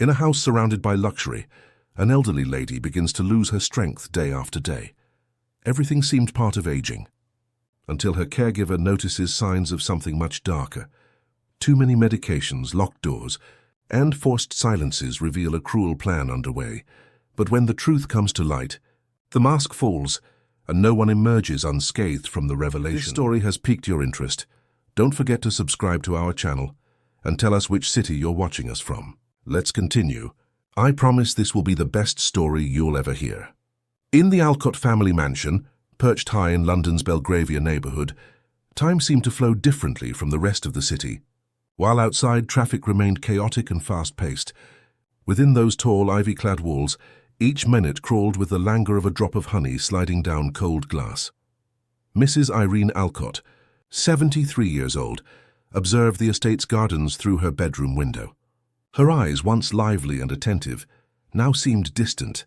In a house surrounded by luxury, an elderly lady begins to lose her strength day after day. Everything seemed part of aging, until her caregiver notices signs of something much darker. Too many medications, locked doors, and forced silences reveal a cruel plan underway. But when the truth comes to light, the mask falls, and no one emerges unscathed from the revelation. This story has piqued your interest. Don't forget to subscribe to our channel and tell us which city you're watching us from. Let's continue. I promise this will be the best story you'll ever hear. In the Alcott family mansion, perched high in London's Belgravia neighborhood, time seemed to flow differently from the rest of the city. While outside, traffic remained chaotic and fast-paced. Within those tall, ivy-clad walls, each minute crawled with the languor of a drop of honey sliding down cold glass. Mrs. Irene Alcott, 73 years old, observed the estate's gardens through her bedroom window. Her eyes, once lively and attentive, now seemed distant,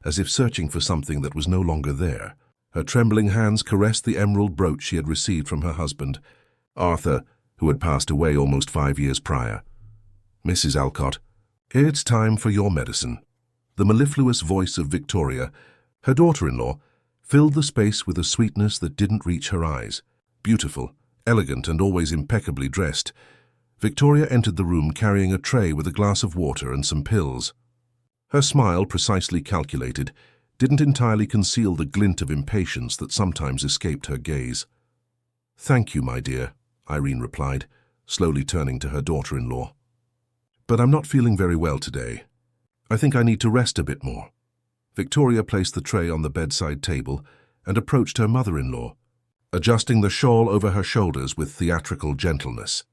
as if searching for something that was no longer there. Her trembling hands caressed the emerald brooch she had received from her husband, Arthur, who had passed away almost 5 years prior. "Mrs. Alcott, it's time for your medicine." The mellifluous voice of Victoria, her daughter-in-law, filled the space with a sweetness that didn't reach her eyes. Beautiful, elegant, and always impeccably dressed, Victoria entered the room carrying a tray with a glass of water and some pills. Her smile, precisely calculated, didn't entirely conceal the glint of impatience that sometimes escaped her gaze. "Thank you, my dear," Irene replied, slowly turning to her daughter-in-law. "But I'm not feeling very well today. I think I need to rest a bit more." Victoria placed the tray on the bedside table and approached her mother-in-law, adjusting the shawl over her shoulders with theatrical gentleness.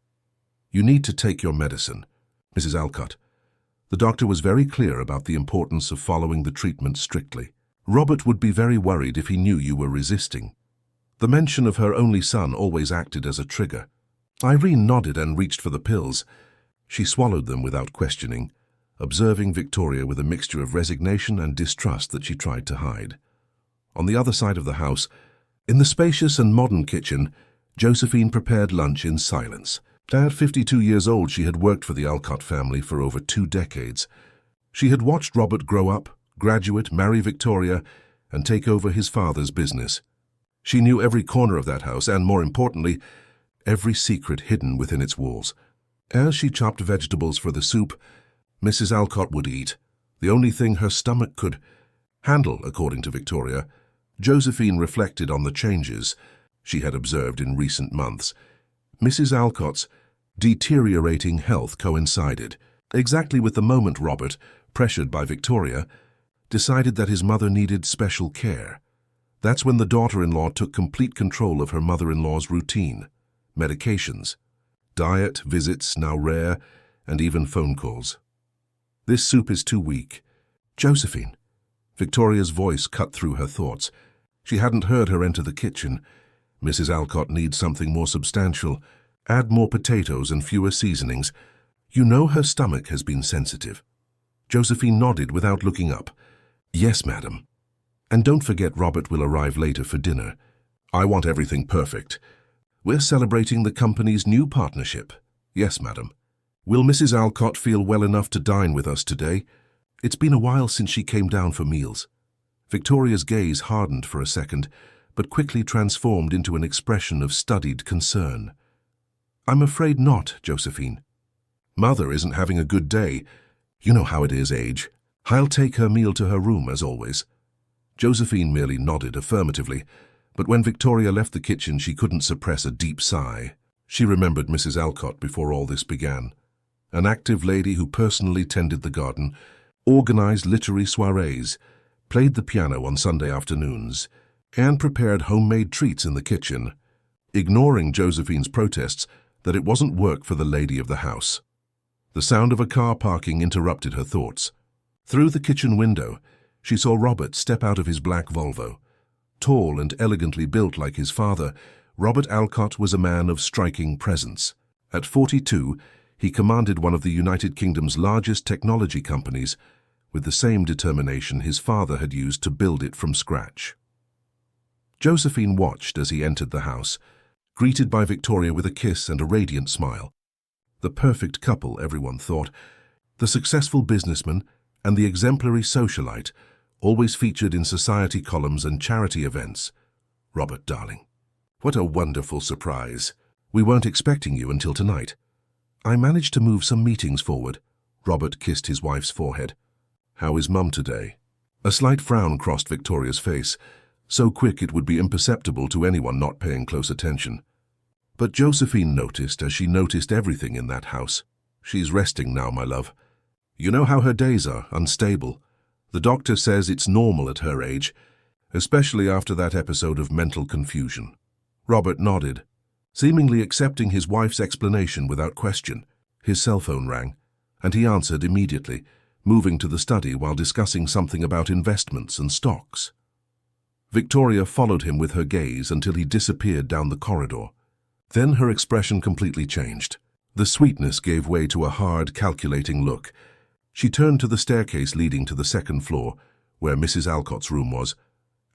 "You need to take your medicine, Mrs. Alcott." The doctor was very clear about the importance of following the treatment strictly. "Robert would be very worried if he knew you were resisting." The mention of her only son always acted as a trigger. Irene nodded and reached for the pills. She swallowed them without questioning, observing Victoria with a mixture of resignation and distrust that she tried to hide. On the other side of the house, in the spacious and modern kitchen, Josephine prepared lunch in silence. At 52 years old, she had worked for the Alcott family for over 2 decades. She had watched Robert grow up, graduate, marry Victoria, and take over his father's business. She knew every corner of that house and, more importantly, every secret hidden within its walls. As she chopped vegetables for the soup, Mrs. Alcott would eat, the only thing her stomach could handle, according to Victoria. Josephine reflected on the changes she had observed in recent months. Mrs. Alcott's deteriorating health coincided exactly with the moment Robert, pressured by Victoria, decided that his mother needed special care. That's when the daughter-in-law took complete control of her mother-in-law's routine, medications, diet, visits, now rare, and even phone calls. "This soup is too weak." "Josephine." Victoria's voice cut through her thoughts. She hadn't heard her enter the kitchen. "Mrs. Alcott needs something more substantial. Add more potatoes and fewer seasonings. You know her stomach has been sensitive." Josephine nodded without looking up. "Yes, madam. And don't forget Robert will arrive later for dinner. I want everything perfect. We're celebrating the company's new partnership." "Yes, madam." "Will Mrs. Alcott feel well enough to dine with us today? It's been a while since she came down for meals." Victoria's gaze hardened for a second, but quickly transformed into an expression of studied concern. "I'm afraid not, Josephine. Mother isn't having a good day. You know how it is, age. I'll take her meal to her room, as always." Josephine merely nodded affirmatively, but when Victoria left the kitchen, she couldn't suppress a deep sigh. She remembered Mrs. Alcott before all this began. An active lady who personally tended the garden, organized literary soirees, played the piano on Sunday afternoons, and prepared homemade treats in the kitchen, ignoring Josephine's protests that it wasn't work for the lady of the house. The sound of a car parking interrupted her thoughts. Through the kitchen window, she saw Robert step out of his black Volvo. Tall and elegantly built like his father, Robert Alcott was a man of striking presence. At 42, he commanded one of the United Kingdom's largest technology companies, with the same determination his father had used to build it from scratch. Josephine watched as he entered the house, greeted by Victoria with a kiss and a radiant smile. The perfect couple, everyone thought. The successful businessman and the exemplary socialite, always featured in society columns and charity events. Robert, darling. What a wonderful surprise. We weren't expecting you until tonight. I managed to move some meetings forward. Robert kissed his wife's forehead. How is Mum today? A slight frown crossed Victoria's face, so quick it would be imperceptible to anyone not paying close attention. But Josephine noticed as she noticed everything in that house. She's resting now, my love. You know how her days are, unstable. The doctor says it's normal at her age, especially after that episode of mental confusion. Robert nodded, seemingly accepting his wife's explanation without question. His cell phone rang, and he answered immediately, moving to the study while discussing something about investments and stocks. Victoria followed him with her gaze until he disappeared down the corridor. Then her expression completely changed. The sweetness gave way to a hard, calculating look. She turned to the staircase leading to the second floor, where Mrs. Alcott's room was,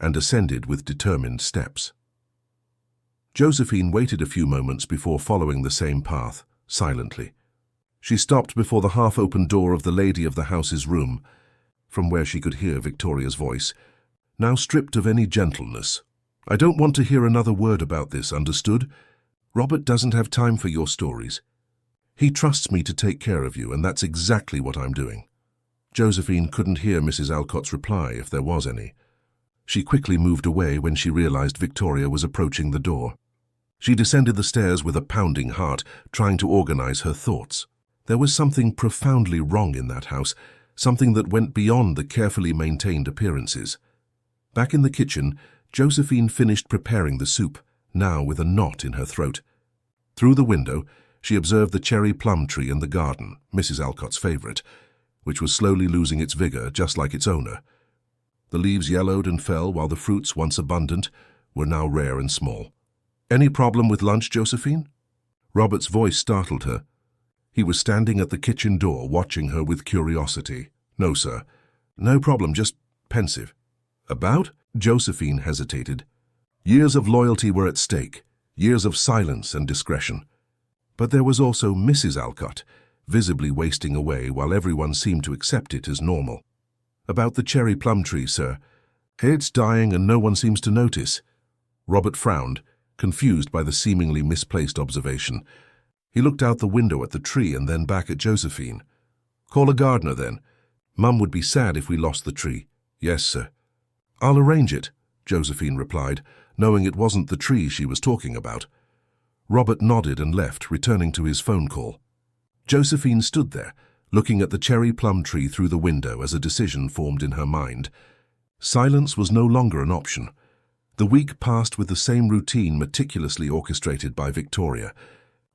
and ascended with determined steps. Josephine waited a few moments before following the same path, silently. She stopped before the half-open door of the lady of the house's room, from where she could hear Victoria's voice, now stripped of any gentleness. I don't want to hear another word about this, understood? Robert doesn't have time for your stories. He trusts me to take care of you, and that's exactly what I'm doing. Josephine couldn't hear Mrs. Alcott's reply, if there was any. She quickly moved away when she realized Victoria was approaching the door. She descended the stairs with a pounding heart, trying to organize her thoughts. There was something profoundly wrong in that house, something that went beyond the carefully maintained appearances. Back in the kitchen, Josephine finished preparing the soup, now with a knot in her throat. Through the window, she observed the cherry plum tree in the garden, Mrs. Alcott's favorite, which was slowly losing its vigor just like its owner. The leaves yellowed and fell while the fruits, once abundant, were now rare and small. Any problem with lunch, Josephine? Robert's voice startled her. He was standing at the kitchen door, watching her with curiosity. No, sir. No problem, just pensive. About? Josephine hesitated. Years of loyalty were at stake, years of silence and discretion. But there was also Mrs. Alcott, visibly wasting away while everyone seemed to accept it as normal. About the cherry plum tree, sir. It's dying and no one seems to notice. Robert frowned, confused by the seemingly misplaced observation. He looked out the window at the tree and then back at Josephine. Call a gardener, then. Mum would be sad if we lost the tree. Yes, sir. I'll arrange it, Josephine replied, knowing it wasn't the tree she was talking about. Robert nodded and left, returning to his phone call. Josephine stood there, looking at the cherry plum tree through the window as a decision formed in her mind. Silence was no longer an option. The week passed with the same routine meticulously orchestrated by Victoria.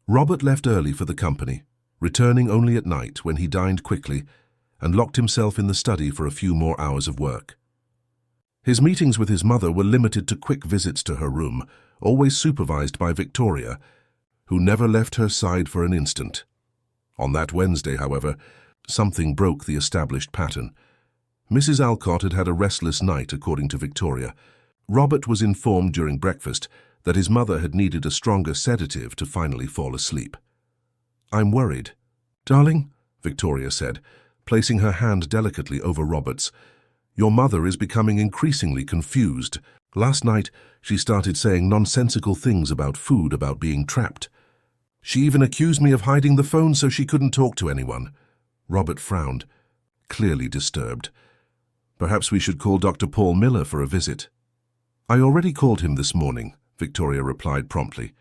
Robert left early for the company, returning only at night when he dined quickly and locked himself in the study for a few more hours of work. His meetings with his mother were limited to quick visits to her room, always supervised by Victoria, who never left her side for an instant. On that Wednesday, however, something broke the established pattern. Mrs. Alcott had had a restless night, according to Victoria. Robert was informed during breakfast that his mother had needed a stronger sedative to finally fall asleep. I'm worried. Darling, Victoria said, placing her hand delicately over Robert's. Your mother is becoming increasingly confused. Last night, she started saying nonsensical things about food, about being trapped. She even accused me of hiding the phone so she couldn't talk to anyone. Robert frowned, clearly disturbed. Perhaps we should call Dr. Paul Miller for a visit. I already called him this morning, Victoria replied promptly.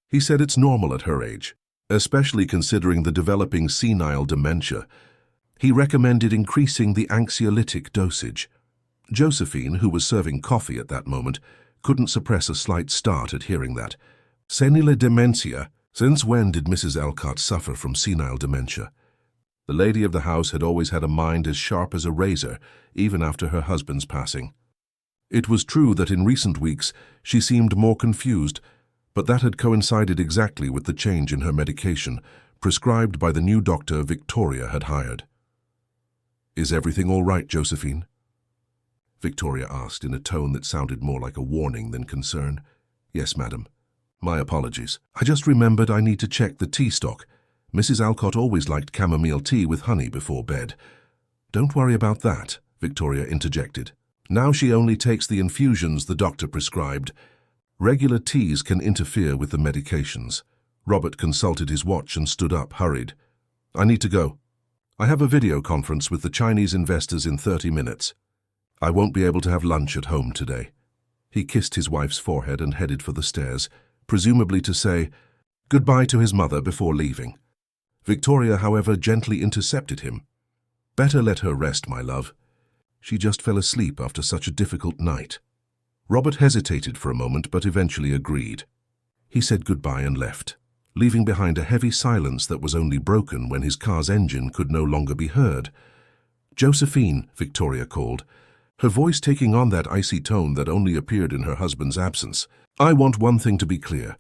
He said it's normal at her age, especially considering the developing senile dementia. He recommended increasing the anxiolytic dosage. Josephine, who was serving coffee at that moment, couldn't suppress a slight start at hearing that. Senile dementia? Since when did Mrs. Alcott suffer from senile dementia? The lady of the house had always had a mind as sharp as a razor, even after her husband's passing. It was true that in recent weeks she seemed more confused, but that had coincided exactly with the change in her medication, prescribed by the new doctor Victoria had hired. Is everything all right, Josephine? Victoria asked in a tone that sounded more like a warning than concern. Yes, madam. My apologies. I just remembered I need to check the tea stock. Mrs. Alcott always liked chamomile tea with honey before bed. Don't worry about that, Victoria interjected. Now she only takes the infusions the doctor prescribed. Regular teas can interfere with the medications. Robert consulted his watch and stood up, hurried. I need to go. I have a video conference with the Chinese investors in 30 minutes. I won't be able to have lunch at home today. He kissed his wife's forehead and headed for the stairs, presumably to say goodbye to his mother before leaving. Victoria, however, gently intercepted him. Better let her rest, my love. She just fell asleep after such a difficult night. Robert hesitated for a moment, but eventually agreed. He said goodbye and left, leaving behind a heavy silence that was only broken when his car's engine could no longer be heard. Josephine, Victoria called, her voice taking on that icy tone that only appeared in her husband's absence. I want one thing to be clear.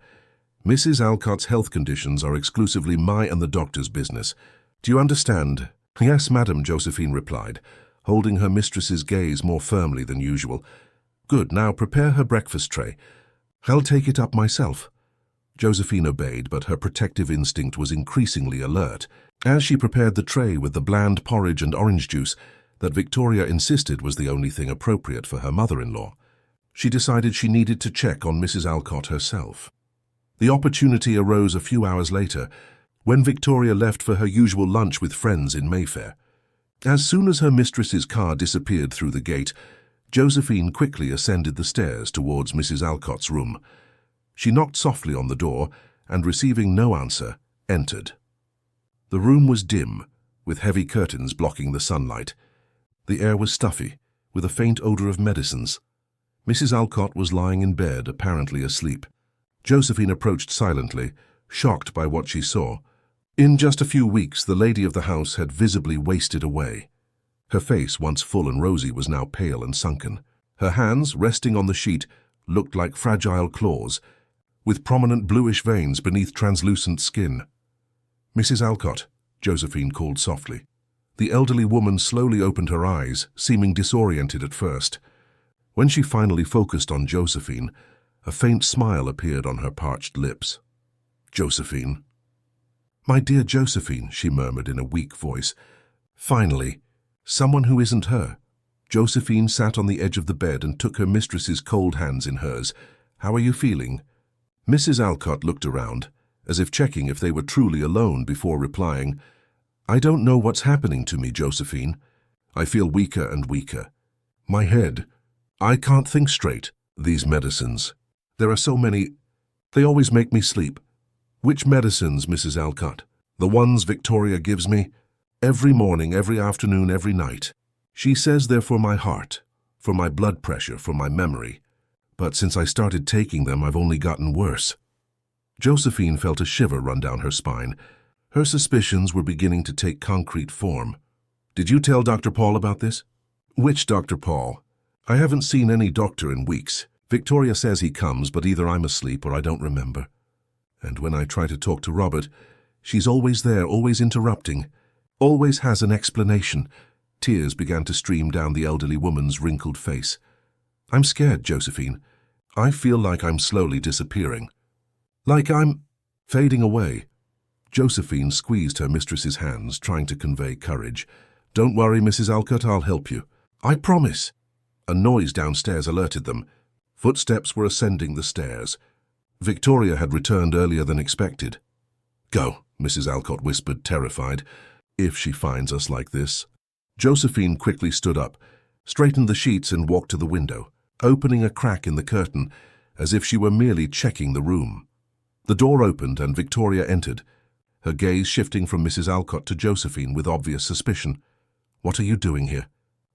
Mrs. Alcott's health conditions are exclusively my and the doctor's business. Do you understand? Yes, madam, Josephine replied, holding her mistress's gaze more firmly than usual. Good, now prepare her breakfast tray. I'll take it up myself. Josephine obeyed, but her protective instinct was increasingly alert. As she prepared the tray with the bland porridge and orange juice that Victoria insisted was the only thing appropriate for her mother-in-law, she decided she needed to check on Mrs. Alcott herself. The opportunity arose a few hours later, when Victoria left for her usual lunch with friends in Mayfair. As soon as her mistress's car disappeared through the gate, Josephine quickly ascended the stairs towards Mrs. Alcott's room. She knocked softly on the door and, receiving no answer, entered. The room was dim, with heavy curtains blocking the sunlight. The air was stuffy, with a faint odor of medicines. Mrs. Alcott was lying in bed, apparently asleep. Josephine approached silently, shocked by what she saw. In just a few weeks, the lady of the house had visibly wasted away. Her face, once full and rosy, was now pale and sunken. Her hands, resting on the sheet, looked like fragile claws, with prominent bluish veins beneath translucent skin. Mrs. Alcott, Josephine called softly. The elderly woman slowly opened her eyes, seeming disoriented at first. When she finally focused on Josephine, a faint smile appeared on her parched lips. Josephine. My dear Josephine, she murmured in a weak voice. Finally, someone who isn't her. Josephine sat on the edge of the bed and took her mistress's cold hands in hers. How are you feeling? Mrs. Alcott looked around, as if checking if they were truly alone before replying, I don't know what's happening to me, Josephine. I feel weaker and weaker. My head. I can't think straight. These medicines. There are so many. They always make me sleep. Which medicines, Mrs. Alcott? The ones Victoria gives me? Every morning, every afternoon, every night. She says they're for my heart, for my blood pressure, for my memory. But since I started taking them, I've only gotten worse. Josephine felt a shiver run down her spine. Her suspicions were beginning to take concrete form. Did you tell Dr. Paul about this? Which Dr. Paul? I haven't seen any doctor in weeks. Victoria says he comes, but either I'm asleep or I don't remember. And when I try to talk to Robert, she's always there, always interrupting, always has an explanation. Tears began to stream down the elderly woman's wrinkled face. I'm scared, Josephine. I feel like I'm slowly disappearing. Like I'm fading away. Josephine squeezed her mistress's hands, trying to convey courage. Don't worry, Mrs. Alcott, I'll help you. I promise. A noise downstairs alerted them. Footsteps were ascending the stairs. Victoria had returned earlier than expected. Go, Mrs. Alcott whispered, terrified. If she finds us like this. Josephine quickly stood up, straightened the sheets and walked to the window, opening a crack in the curtain, as if she were merely checking the room. The door opened and Victoria entered, her gaze shifting from Mrs. Alcott to Josephine with obvious suspicion. What are you doing here?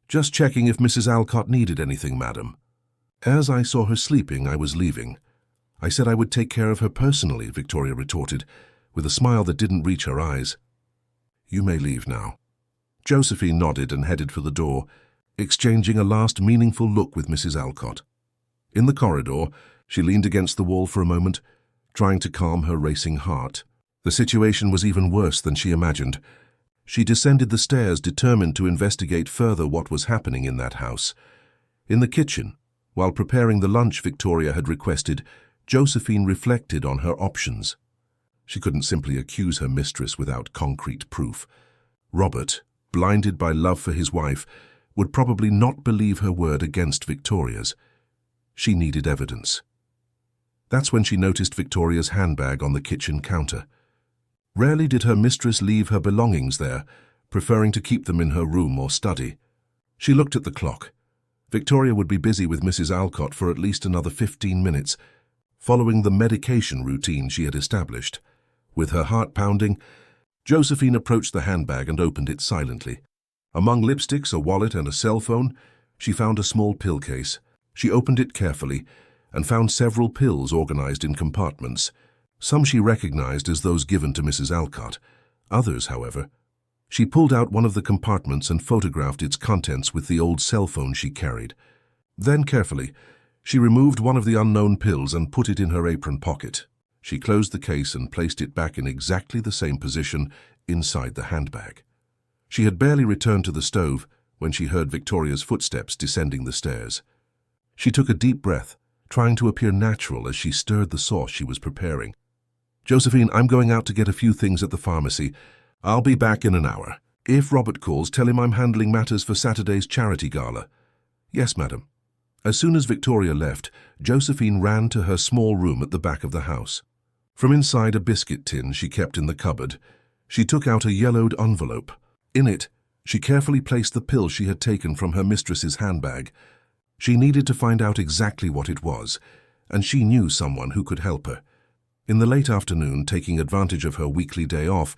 Just checking if Mrs. Alcott needed anything, madam. As I saw her sleeping, I was leaving. I said I would take care of her personally, Victoria retorted, with a smile that didn't reach her eyes. You may leave now. Josephine nodded and headed for the door, exchanging a last meaningful look with Mrs. Alcott. In the corridor, she leaned against the wall for a moment, trying to calm her racing heart. The situation was even worse than she imagined. She descended the stairs, determined to investigate further what was happening in that house. In the kitchen, while preparing the lunch Victoria had requested, Josephine reflected on her options. She couldn't simply accuse her mistress without concrete proof. Robert, blinded by love for his wife, would probably not believe her word against Victoria's. She needed evidence. That's when she noticed Victoria's handbag on the kitchen counter. Rarely did her mistress leave her belongings there, preferring to keep them in her room or study. She looked at the clock. Victoria would be busy with Mrs. Alcott for at least another 15 minutes, following the medication routine she had established. With her heart pounding, Josephine approached the handbag and opened it silently. Among lipsticks, a wallet, and a cell phone, she found a small pill case. She opened it carefully and found several pills organized in compartments. Some she recognized as those given to Mrs. Alcott. Others, however, she pulled out one of the compartments and photographed its contents with the old cell phone she carried. Then, carefully, she removed one of the unknown pills and put it in her apron pocket. She closed the case and placed it back in exactly the same position inside the handbag. She had barely returned to the stove when she heard Victoria's footsteps descending the stairs. She took a deep breath, trying to appear natural as she stirred the sauce she was preparing. "Josephine, I'm going out to get a few things at the pharmacy. I'll be back in an hour. If Robert calls, tell him I'm handling matters for Saturday's charity gala." "Yes, madam." As soon as Victoria left, Josephine ran to her small room at the back of the house. From inside a biscuit tin she kept in the cupboard, she took out a yellowed envelope. In it, she carefully placed the pill she had taken from her mistress's handbag. She needed to find out exactly what it was, and she knew someone who could help her. In the late afternoon, taking advantage of her weekly day off,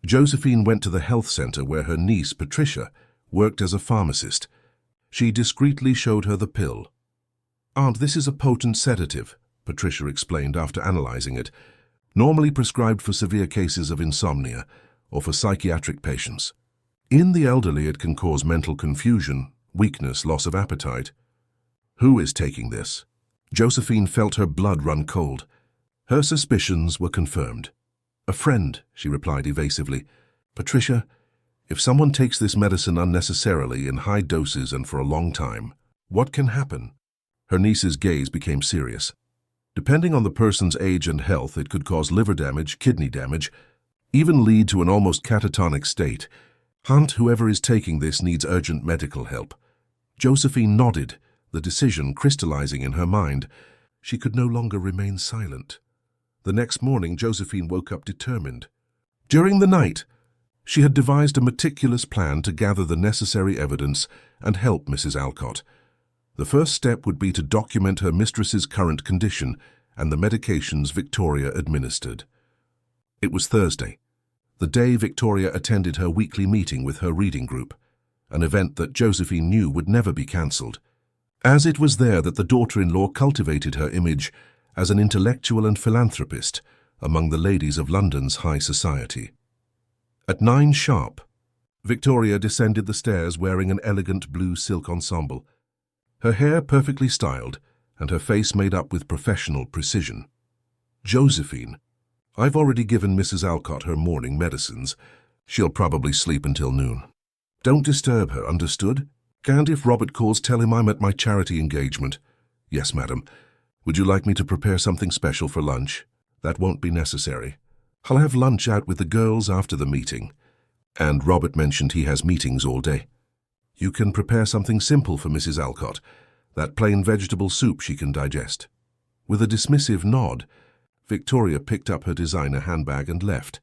Josephine went to the health center where her niece, Patricia, worked as a pharmacist. She discreetly showed her the pill. "Aunt, this is a potent sedative," Patricia explained after analyzing it, "normally prescribed for severe cases of insomnia or for psychiatric patients. In the elderly, it can cause mental confusion, weakness, loss of appetite." "Who is taking this?" Josephine felt her blood run cold. Her suspicions were confirmed. "A friend," she replied evasively. "Patricia, if someone takes this medicine unnecessarily in high doses and for a long time, what can happen?" Her niece's gaze became serious. "Depending on the person's age and health, it could cause liver damage, kidney damage, even lead to an almost catatonic state. Hunt, whoever is taking this needs urgent medical help." Josephine nodded, the decision crystallizing in her mind. She could no longer remain silent. The next morning, Josephine woke up determined. During the night, she had devised a meticulous plan to gather the necessary evidence and help Mrs. Alcott. The first step would be to document her mistress's current condition and the medications Victoria administered. It was Thursday, the day Victoria attended her weekly meeting with her reading group, an event that Josephine knew would never be cancelled, as it was there that the daughter-in-law cultivated her image as an intellectual and philanthropist among the ladies of London's high society. At 9 sharp, Victoria descended the stairs wearing an elegant blue silk ensemble, her hair perfectly styled and her face made up with professional precision. "Josephine, I've already given Mrs. Alcott her morning medicines. She'll probably sleep until noon. Don't disturb her, understood? And if Robert calls, tell him I'm at my charity engagement." "Yes, madam. Would you like me to prepare something special for lunch?" "That won't be necessary. I'll have lunch out with the girls after the meeting. And Robert mentioned he has meetings all day." "You can prepare something simple for Mrs. Alcott, that plain vegetable soup she can digest." With a dismissive nod, Victoria picked up her designer handbag and left,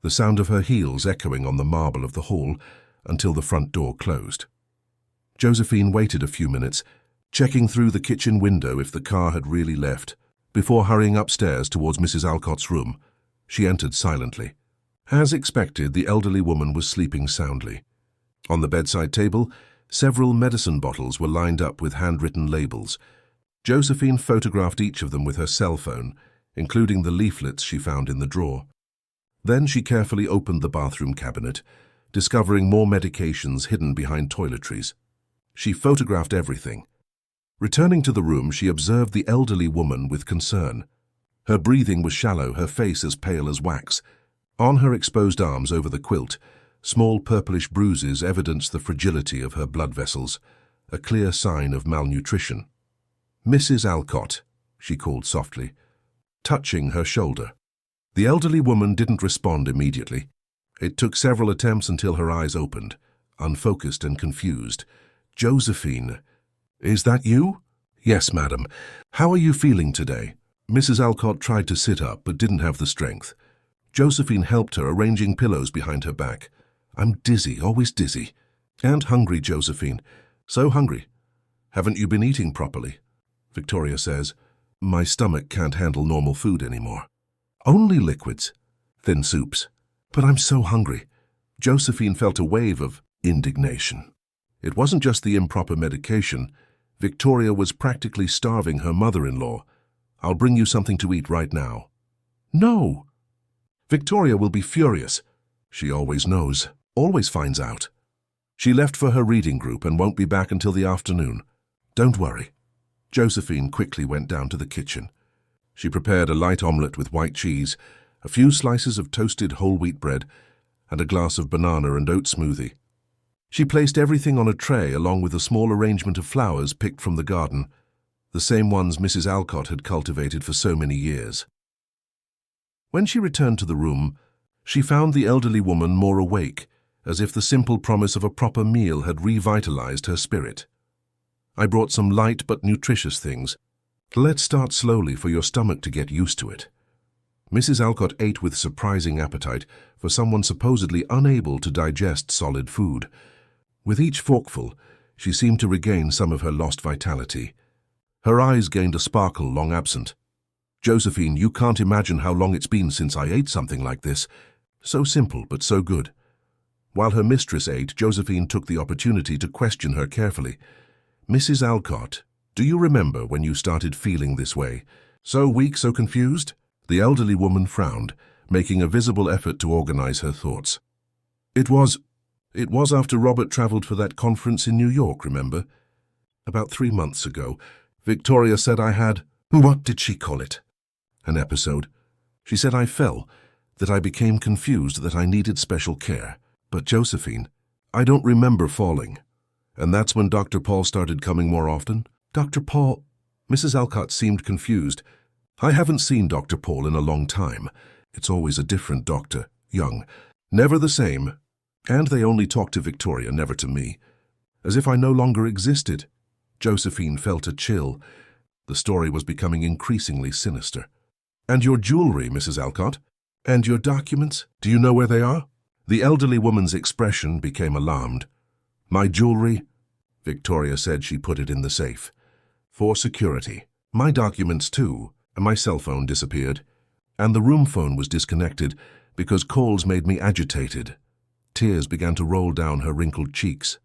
the sound of her heels echoing on the marble of the hall until the front door closed. Josephine waited a few minutes, checking through the kitchen window if the car had really left, before hurrying upstairs towards Mrs. Alcott's room. She entered silently. As expected, the elderly woman was sleeping soundly. On the bedside table, several medicine bottles were lined up with handwritten labels. Josephine photographed each of them with her cell phone, including the leaflets she found in the drawer. Then she carefully opened the bathroom cabinet, discovering more medications hidden behind toiletries. She photographed everything. Returning to the room, she observed the elderly woman with concern. Her breathing was shallow, her face as pale as wax. On her exposed arms over the quilt, small purplish bruises evidenced the fragility of her blood vessels, a clear sign of malnutrition. "Mrs. Alcott," she called softly, touching her shoulder. The elderly woman didn't respond immediately. It took several attempts until her eyes opened, unfocused and confused. "Josephine, is that you?" "Yes, madam. How are you feeling today?" Mrs. Alcott tried to sit up but didn't have the strength. Josephine helped her, arranging pillows behind her back. "I'm dizzy, always dizzy. And hungry, Josephine. So hungry. Haven't you been eating properly?" Victoria says, "My stomach can't handle normal food anymore. Only liquids, thin soups. But I'm so hungry." Josephine felt a wave of indignation. It wasn't just the improper medication. Victoria was practically starving her mother-in-law. "I'll bring you something to eat right now." "No!" Victoria will be furious. She always knows, always finds out. She left for her reading group and won't be back until the afternoon. "Don't worry." Josephine quickly went down to the kitchen. She prepared a light omelette with white cheese, a few slices of toasted whole wheat bread, and a glass of banana and oat smoothie. She placed everything on a tray along with a small arrangement of flowers picked from the garden, the same ones Mrs. Alcott had cultivated for so many years. When she returned to the room, she found the elderly woman more awake, as if the simple promise of a proper meal had revitalized her spirit. "I brought some light but nutritious things. Let's start slowly for your stomach to get used to it." Mrs. Alcott ate with surprising appetite for someone supposedly unable to digest solid food. With each forkful, she seemed to regain some of her lost vitality. Her eyes gained a sparkle long absent. "Josephine, you can't imagine how long it's been since I ate something like this. So simple, but so good." While her mistress ate, Josephine took the opportunity to question her carefully. "Mrs. Alcott, do you remember when you started feeling this way? So weak, so confused?" The elderly woman frowned, making a visible effort to organize her thoughts. It was after Robert traveled for that conference in New York, remember? About 3 months ago, Victoria said I had, what did she call it? An episode. She said I fell, that I became confused, that I needed special care. But Josephine, I don't remember falling. And that's when Dr. Paul started coming more often? Dr. Paul? Mrs. Alcott seemed confused. "I haven't seen Dr. Paul in a long time. It's always a different doctor, young, never the same. And they only talk to Victoria, never to me. As if I no longer existed." Josephine felt a chill. The story was becoming increasingly sinister. "And your jewelry, Mrs. Alcott? And your documents? Do you know where they are?" The elderly woman's expression became alarmed. "My jewelry?" Victoria said she put it in the safe. "For security. My documents too. My cell phone disappeared. And the room phone was disconnected because calls made me agitated." Tears began to roll down her wrinkled cheeks.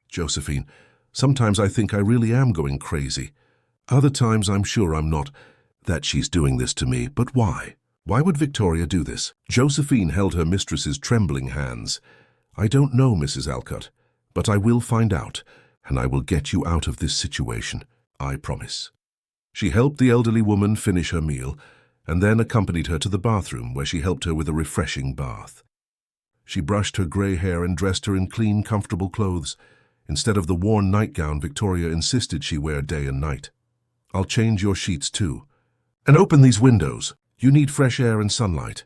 "Josephine, sometimes I think I really am going crazy. Other times I'm sure I'm not, that she's doing this to me. But why? Why would Victoria do this?" Josephine held her mistress's trembling hands. "I don't know, Mrs. Alcott, but I will find out, and I will get you out of this situation. I promise." She helped the elderly woman finish her meal, and then accompanied her to the bathroom, where she helped her with a refreshing bath. She brushed her grey hair and dressed her in clean, comfortable clothes, instead of the worn nightgown Victoria insisted she wear day and night. "I'll change your sheets too. And open these windows. You need fresh air and sunlight."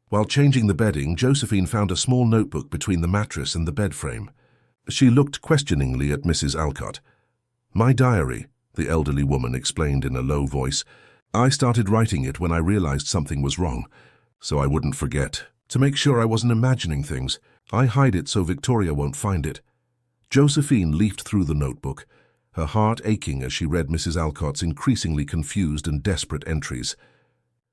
While changing the bedding, Josephine found a small notebook between the mattress and the bed frame. She looked questioningly at Mrs. Alcott. "My diary," the elderly woman explained in a low voice. "I started writing it when I realized something was wrong, so I wouldn't forget. To make sure I wasn't imagining things, I hide it so Victoria won't find it." Josephine leafed through the notebook, her heart aching as she read Mrs. Alcott's increasingly confused and desperate entries.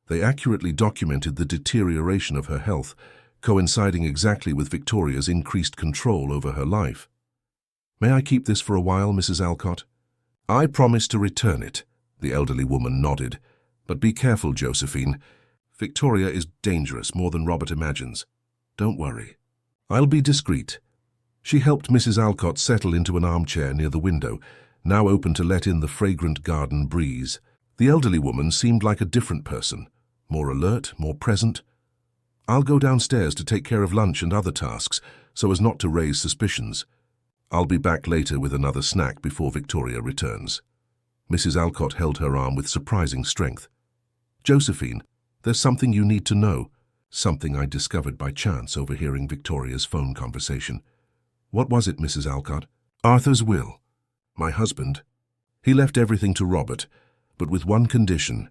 They accurately documented the deterioration of her health, coinciding exactly with Victoria's increased control over her life. "May I keep this for a while, Mrs. Alcott?" "I promise to return it," the elderly woman nodded. "But be careful, Josephine. Victoria is dangerous, more than Robert imagines. Don't worry. I'll be discreet." She helped Mrs. Alcott settle into an armchair near the window, now open to let in the fragrant garden breeze. The elderly woman seemed like a different person, more alert, more present. "I'll go downstairs to take care of lunch and other tasks, so as not to raise suspicions. I'll be back later with another snack before Victoria returns." Mrs. Alcott held her arm with surprising strength. "Josephine, There's something you need to know. Something I discovered by chance overhearing Victoria's phone conversation. What was it, Mrs. Alcott? Arthur's will. My husband. He left everything to Robert, but with one condition.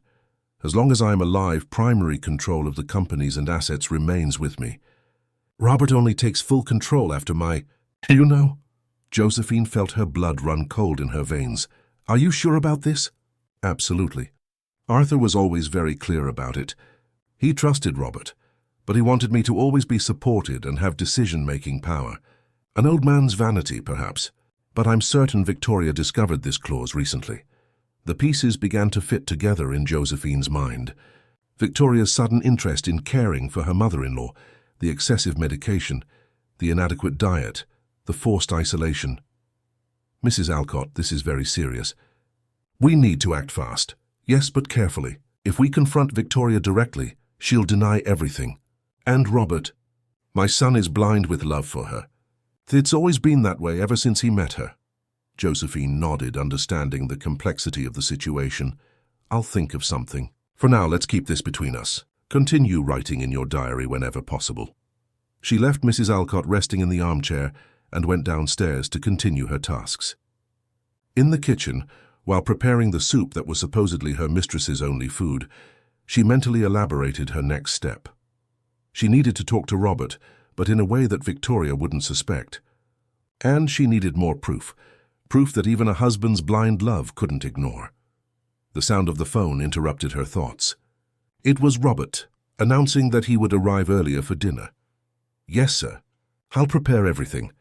As long as I am alive, primary control of the companies and assets remains with me. Robert only takes full control after my... You know? Josephine felt her blood run cold in her veins. Are you sure about this? Absolutely. Arthur was always very clear about it. He trusted Robert, but he wanted me to always be supported and have decision-making power. An old man's vanity, perhaps, but I'm certain Victoria discovered this clause recently. The pieces began to fit together in Josephine's mind. Victoria's sudden interest in caring for her mother-in-law, the excessive medication, the inadequate diet, the forced isolation. Mrs. Alcott, this is very serious. We need to act fast. Yes, but carefully. If we confront Victoria directly, she'll deny everything. And Robert. My son is blind with love for her. It's always been that way ever since he met her. Josephine nodded, understanding the complexity of the situation. I'll think of something. For now, let's keep this between us. Continue writing in your diary whenever possible. She left Mrs. Alcott resting in the armchair and went downstairs to continue her tasks. In the kitchen, while preparing the soup that was supposedly her mistress's only food, she mentally elaborated her next step. She needed to talk to Robert, but in a way that Victoria wouldn't suspect. And she needed more proof that even a husband's blind love couldn't ignore. The sound of the phone interrupted her thoughts. It was Robert, announcing that he would arrive earlier for dinner. Yes, sir. I'll prepare everything.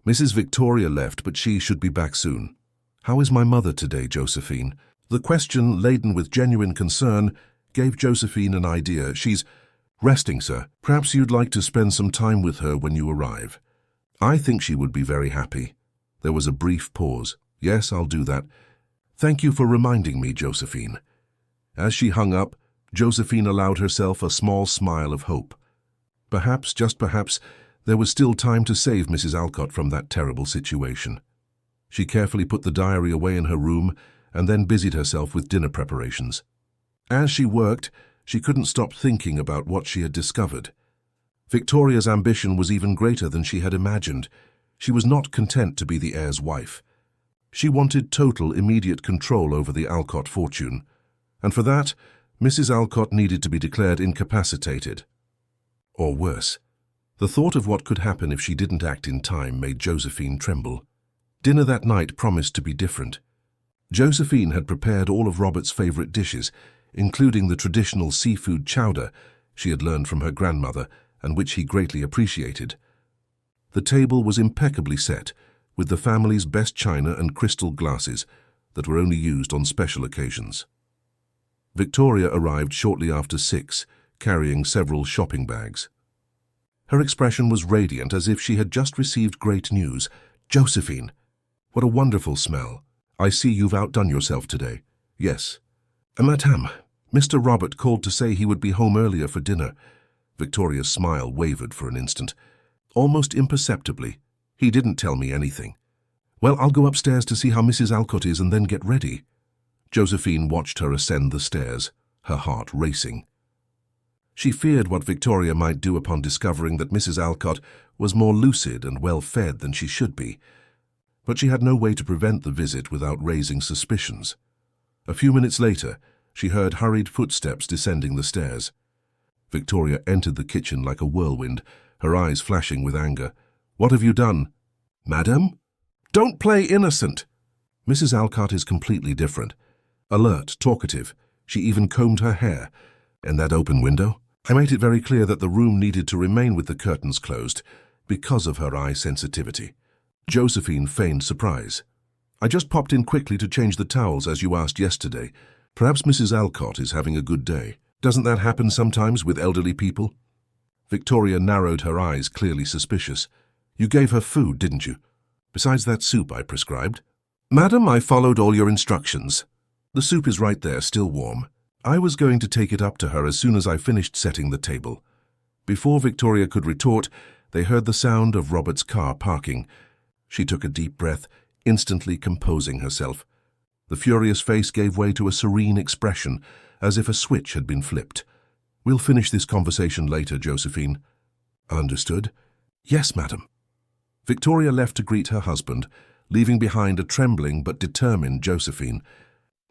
Mrs. Victoria left, but she should be back soon. How is my mother today, Josephine? The question, laden with genuine concern, gave Josephine an idea. She's resting, sir. Perhaps you'd like to spend some time with her when you arrive. I think she would be very happy. There was a brief pause. Yes, I'll do that. Thank you for reminding me, Josephine. As she hung up, Josephine allowed herself a small smile of hope. Perhaps, just perhaps, there was still time to save Mrs. Alcott from that terrible situation. She carefully put the diary away in her room and then busied herself with dinner preparations. As she worked, she couldn't stop thinking about what she had discovered. Victoria's ambition was even greater than she had imagined. She was not content to be the heir's wife. She wanted total, immediate control over the Alcott fortune, and for that, Mrs. Alcott needed to be declared incapacitated. Or worse. The thought of what could happen if she didn't act in time made Josephine tremble. Dinner that night promised to be different. Josephine had prepared all of Robert's favorite dishes, including the traditional seafood chowder she had learned from her grandmother and which he greatly appreciated. The table was impeccably set, with the family's best china and crystal glasses that were only used on special occasions. Victoria arrived shortly after 6, carrying several shopping bags. Her expression was radiant, as if she had just received great news. Josephine, what a wonderful smell. I see you've outdone yourself today. Yes. Madame, Mr. Robert called to say he would be home earlier for dinner. Victoria's smile wavered for an instant. Almost imperceptibly. He didn't tell me anything. Well, I'll go upstairs to see how Mrs. Alcott is and then get ready. Josephine watched her ascend the stairs, her heart racing. She feared what Victoria might do upon discovering that Mrs. Alcott was more lucid and well-fed than she should be. But she had no way to prevent the visit without raising suspicions. A few minutes later, she heard hurried footsteps descending the stairs. Victoria entered the kitchen like a whirlwind, her eyes flashing with anger. What have you done? Madam? Don't play innocent. Mrs. Alcott is completely different. Alert, talkative. She even combed her hair. And that open window? I made it very clear that the room needed to remain with the curtains closed because of her eye sensitivity. Josephine feigned surprise. I just popped in quickly to change the towels as you asked yesterday. Perhaps Mrs. Alcott is having a good day. Doesn't that happen sometimes with elderly people? Victoria narrowed her eyes, clearly suspicious. You gave her food, didn't you? Besides that soup I prescribed. Madam, I followed all your instructions. The soup is right there, still warm. I was going to take it up to her as soon as I finished setting the table. Before Victoria could retort, they heard the sound of Robert's car parking. She took a deep breath, instantly composing herself. The furious face gave way to a serene expression, as if a switch had been flipped. We'll finish this conversation later, Josephine. Understood? Yes, madam. Victoria left to greet her husband, leaving behind a trembling but determined Josephine.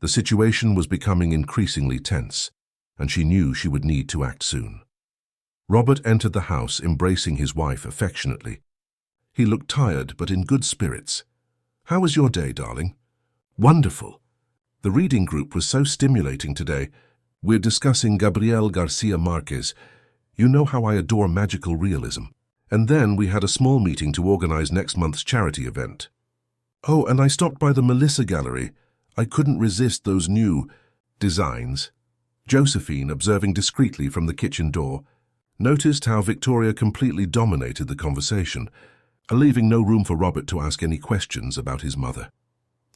The situation was becoming increasingly tense, and she knew she would need to act soon. Robert entered the house, embracing his wife affectionately. He looked tired but in good spirits. How was your day, darling? Wonderful. The reading group was so stimulating today. We're discussing Gabriel Garcia Marquez. You know how I adore magical realism. And then we had a small meeting to organize next month's charity event. Oh, and I stopped by the Melissa Gallery. I couldn't resist those new designs. Josephine, observing discreetly from the kitchen door, noticed how Victoria completely dominated the conversation, leaving no room for Robert to ask any questions about his mother.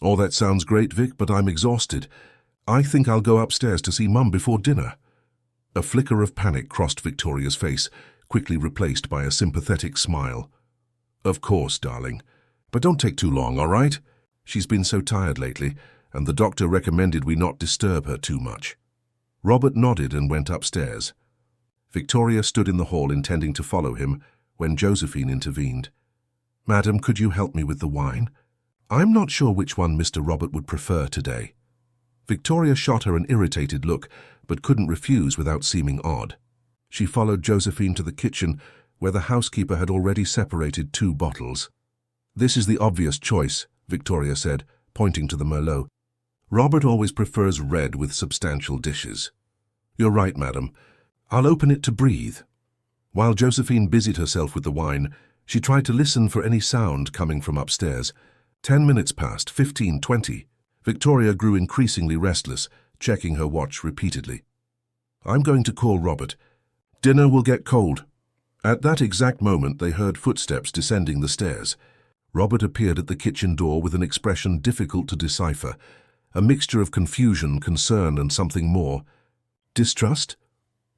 "Oh, that sounds great, Vic, but I'm exhausted. I think I'll go upstairs to see Mum before dinner." A flicker of panic crossed Victoria's face, quickly replaced by a sympathetic smile. "Of course, darling. But don't take too long, all right? She's been so tired lately, and the doctor recommended we not disturb her too much." Robert nodded and went upstairs. Victoria stood in the hall intending to follow him when Josephine intervened. "Madam, could you help me with the wine? I'm not sure which one Mr. Robert would prefer today." Victoria shot her an irritated look, but couldn't refuse without seeming odd. She followed Josephine to the kitchen, where the housekeeper had already separated 2 bottles. "This is the obvious choice," Victoria said, pointing to the Merlot. "Robert always prefers red with substantial dishes." "You're right, madam. I'll open it to breathe." While Josephine busied herself with the wine, she tried to listen for any sound coming from upstairs. 10 minutes passed, 15, 20. Victoria grew increasingly restless, checking her watch repeatedly. "I'm going to call Robert. Dinner will get cold." At that exact moment, they heard footsteps descending the stairs. Robert appeared at the kitchen door with an expression difficult to decipher, a mixture of confusion, concern, and something more. "Distrust?"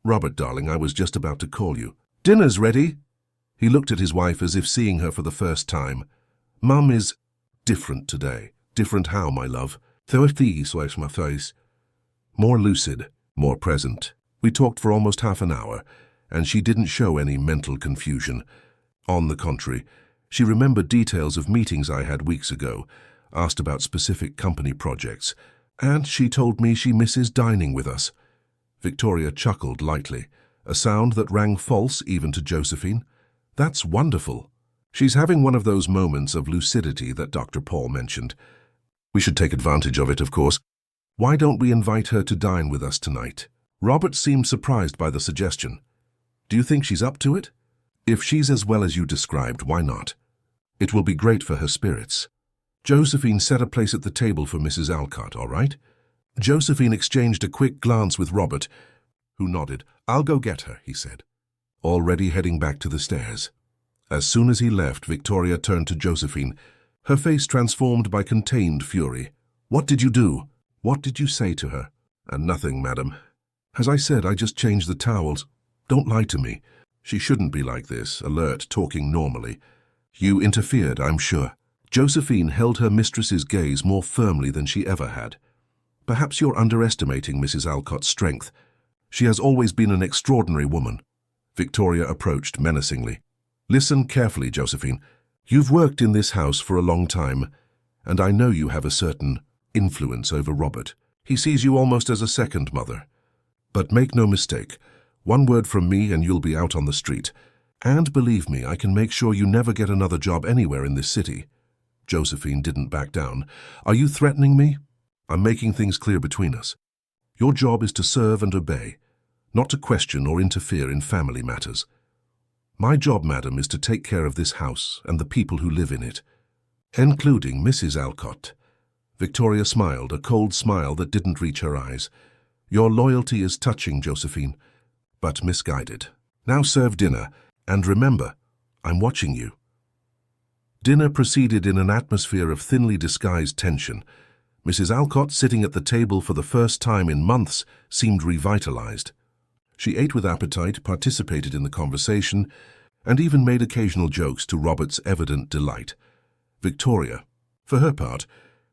"Robert, darling, I was just about to call you." "Dinner's ready." He looked at his wife as if seeing her for the first time. "Mum is different today." "Different how, my love?" "More lucid, more present. We talked for almost half an hour, and she didn't show any mental confusion. On the contrary, she remembered details of meetings I had weeks ago, asked about specific company projects, and she told me she misses dining with us." Victoria chuckled lightly, a sound that rang false even to Josephine. "That's wonderful. She's having one of those moments of lucidity that Dr. Paul mentioned. We should take advantage of it, of course. Why don't we invite her to dine with us tonight?" Robert seemed surprised by the suggestion. "Do you think she's up to it?" "If she's as well as you described, why not? It will be great for her spirits." "Josephine, set a place at the table for Mrs. Alcott, all right?" Josephine exchanged a quick glance with Robert, who nodded. "I'll go get her," he said, already heading back to the stairs. As soon as he left, Victoria turned to Josephine, her face transformed by contained fury. "What did you do? What did you say to her?" "Nothing, madam. As I said, I just changed the towels. Don't lie to me. She shouldn't be like this, alert, talking normally. You interfered, I'm sure." Josephine held her mistress's gaze more firmly than she ever had. "Perhaps you're underestimating Mrs. Alcott's strength. She has always been an extraordinary woman." Victoria approached menacingly. "Listen carefully, Josephine. You've worked in this house for a long time, and I know you have a certain influence over Robert. He sees you almost as a second mother. But make no mistake, one word from me and you'll be out on the street. And believe me, I can make sure you never get another job anywhere in this city." Josephine didn't back down. "Are you threatening me? I'm making things clear between us. Your job is to serve and obey, not to question or interfere in family matters. My job, madam, is to take care of this house and the people who live in it, including Mrs. Alcott." Victoria smiled, a cold smile that didn't reach her eyes. "Your loyalty is touching, Josephine, but misguided. Now serve dinner, and remember, I'm watching you." Dinner proceeded in an atmosphere of thinly disguised tension. Mrs. Alcott, sitting at the table for the first time in months, seemed revitalized. She ate with appetite, participated in the conversation, and even made occasional jokes to Robert's evident delight. Victoria, for her part,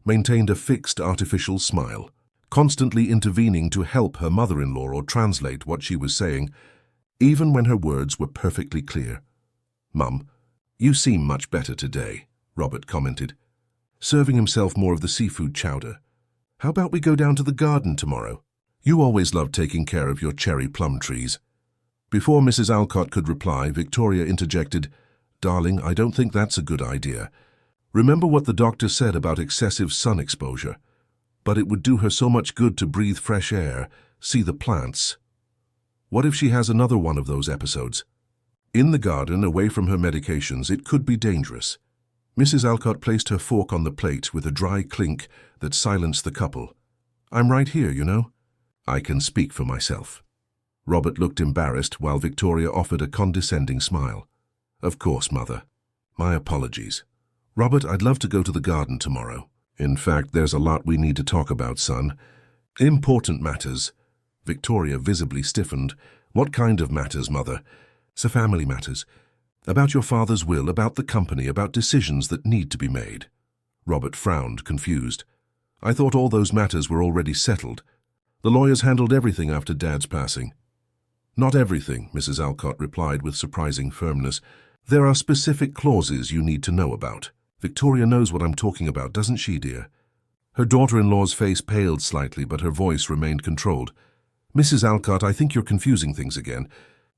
maintained a fixed artificial smile, constantly intervening to help her mother-in-law or translate what she was saying, even when her words were perfectly clear. "Mum, you seem much better today," Robert commented, serving himself more of the seafood chowder. "How about we go down to the garden tomorrow? You always love taking care of your cherry plum trees." Before Mrs. Alcott could reply, Victoria interjected, "Darling, I don't think that's a good idea. Remember what the doctor said about excessive sun exposure? But it would do her so much good to breathe fresh air, see the plants. What if she has another one of those episodes? In the garden, away from her medications, it could be dangerous." Mrs. Alcott placed her fork on the plate with a dry clink that silenced the couple. "I'm right here, you know. I can speak for myself." Robert looked embarrassed while Victoria offered a condescending smile. "Of course, Mother. My apologies. Robert, I'd love to go to the garden tomorrow. In fact, there's a lot we need to talk about, son. Important matters." Victoria visibly stiffened. "What kind of matters, Mother?" "So family matters. About your father's will, about the company, about decisions that need to be made." Robert frowned, confused. "I thought all those matters were already settled. The lawyers handled everything after Dad's passing." "Not everything," Mrs. Alcott replied with surprising firmness. "There are specific clauses you need to know about. Victoria knows what I'm talking about, doesn't she, dear?" Her daughter-in-law's face paled slightly, but her voice remained controlled. "Mrs. Alcott, I think you're confusing things again.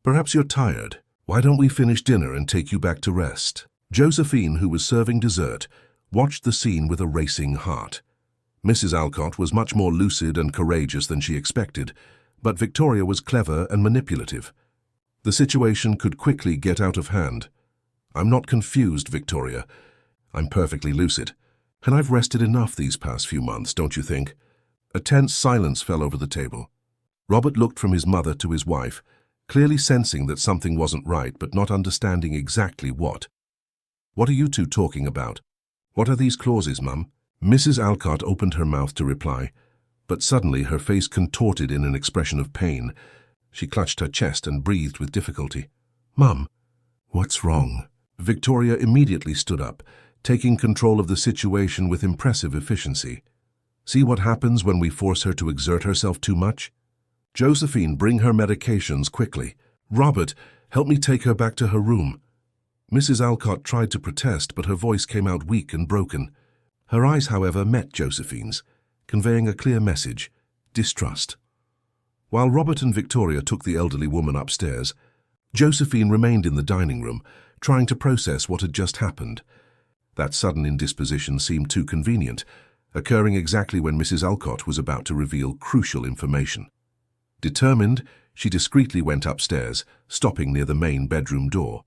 Perhaps you're tired. Why don't we finish dinner and take you back to rest?" Josephine, who was serving dessert, watched the scene with a racing heart. Mrs. Alcott was much more lucid and courageous than she expected, but Victoria was clever and manipulative. The situation could quickly get out of hand. "I'm not confused, Victoria. I'm perfectly lucid. And I've rested enough these past few months, don't you think?" A tense silence fell over the table. Robert looked from his mother to his wife, clearly sensing that something wasn't right but not understanding exactly what. "What are you two talking about? What are these clauses, Mum?" Mrs. Alcott opened her mouth to reply, but suddenly her face contorted in an expression of pain. She clutched her chest and breathed with difficulty. "Mum, what's wrong?" Victoria immediately stood up, taking control of the situation with impressive efficiency. "See what happens when we force her to exert herself too much? Josephine, bring her medications quickly. Robert, help me take her back to her room." Mrs. Alcott tried to protest, but her voice came out weak and broken. Her eyes, however, met Josephine's, conveying a clear message: distrust. While Robert and Victoria took the elderly woman upstairs, Josephine remained in the dining room, trying to process what had just happened. That sudden indisposition seemed too convenient, occurring exactly when Mrs. Alcott was about to reveal crucial information. Determined, she discreetly went upstairs, stopping near the main bedroom door.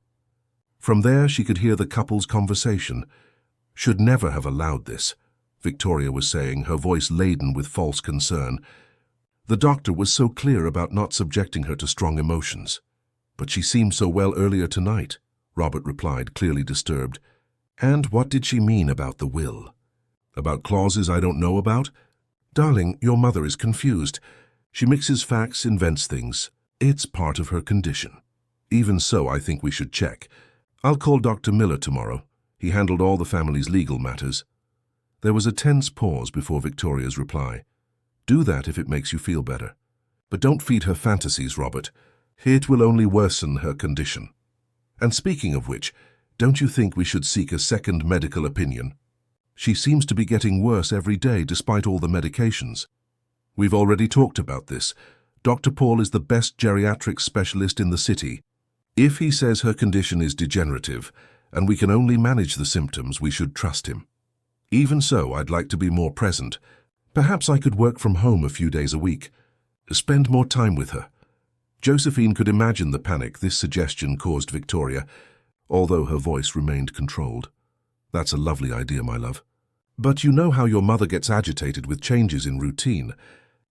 From there, she could hear the couple's conversation. "Should never have allowed this," Victoria was saying, her voice laden with false concern. "The doctor was so clear about not subjecting her to strong emotions." "But she seemed so well earlier tonight," Robert replied, clearly disturbed. "And what did she mean about the will? About clauses I don't know about? Darling, your mother is confused. She mixes facts, invents things. It's part of her condition. Even so, I think we should check. I'll call Dr. Miller tomorrow. He handled all the family's legal matters." There was a tense pause before Victoria's reply. "Do that if it makes you feel better. But don't feed her fantasies, Robert. It will only worsen her condition. And speaking of which, don't you think we should seek a second medical opinion? She seems to be getting worse every day despite all the medications." "We've already talked about this. Dr. Paul is the best geriatric specialist in the city. If he says her condition is degenerative, and we can only manage the symptoms, we should trust him. Even so, I'd like to be more present. Perhaps I could work from home a few days a week. Spend more time with her." Josephine could imagine the panic this suggestion caused Victoria, although her voice remained controlled. "That's a lovely idea, my love. But you know how your mother gets agitated with changes in routine.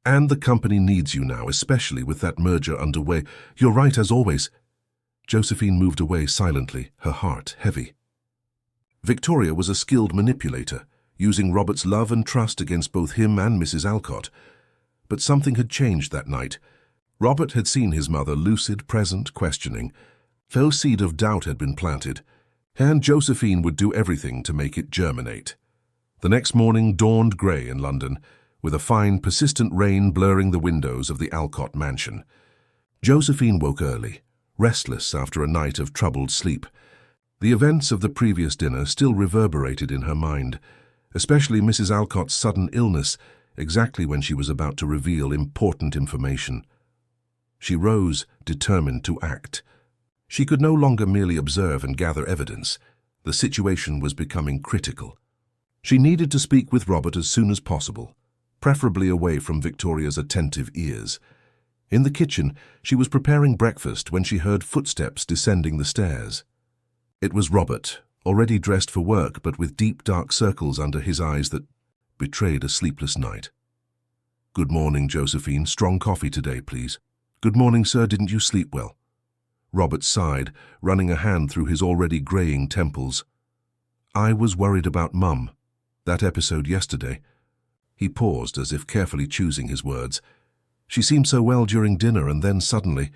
And the company needs you now, especially with that merger underway. You're right, as always." Josephine moved away silently, her heart heavy. Victoria was a skilled manipulator, using Robert's love and trust against both him and Mrs. Alcott. But something had changed that night. Robert had seen his mother lucid, present, questioning. No seed of doubt had been planted, and Josephine would do everything to make it germinate. The next morning dawned grey in London, with a fine, persistent rain blurring the windows of the Alcott mansion. Josephine woke early, restless after a night of troubled sleep. The events of the previous dinner still reverberated in her mind, especially Mrs. Alcott's sudden illness, exactly when she was about to reveal important information. She rose, determined to act. She could no longer merely observe and gather evidence. The situation was becoming critical. She needed to speak with Robert as soon as possible, preferably away from Victoria's attentive ears. In the kitchen, she was preparing breakfast when she heard footsteps descending the stairs. It was Robert, already dressed for work but with deep dark circles under his eyes that betrayed a sleepless night. "Good morning, Josephine. Strong coffee today, please." "Good morning, sir. Didn't you sleep well?" Robert sighed, running a hand through his already graying temples. "I was worried about Mum. That episode yesterday." He paused, as if carefully choosing his words. She seemed so well during dinner, and then suddenly,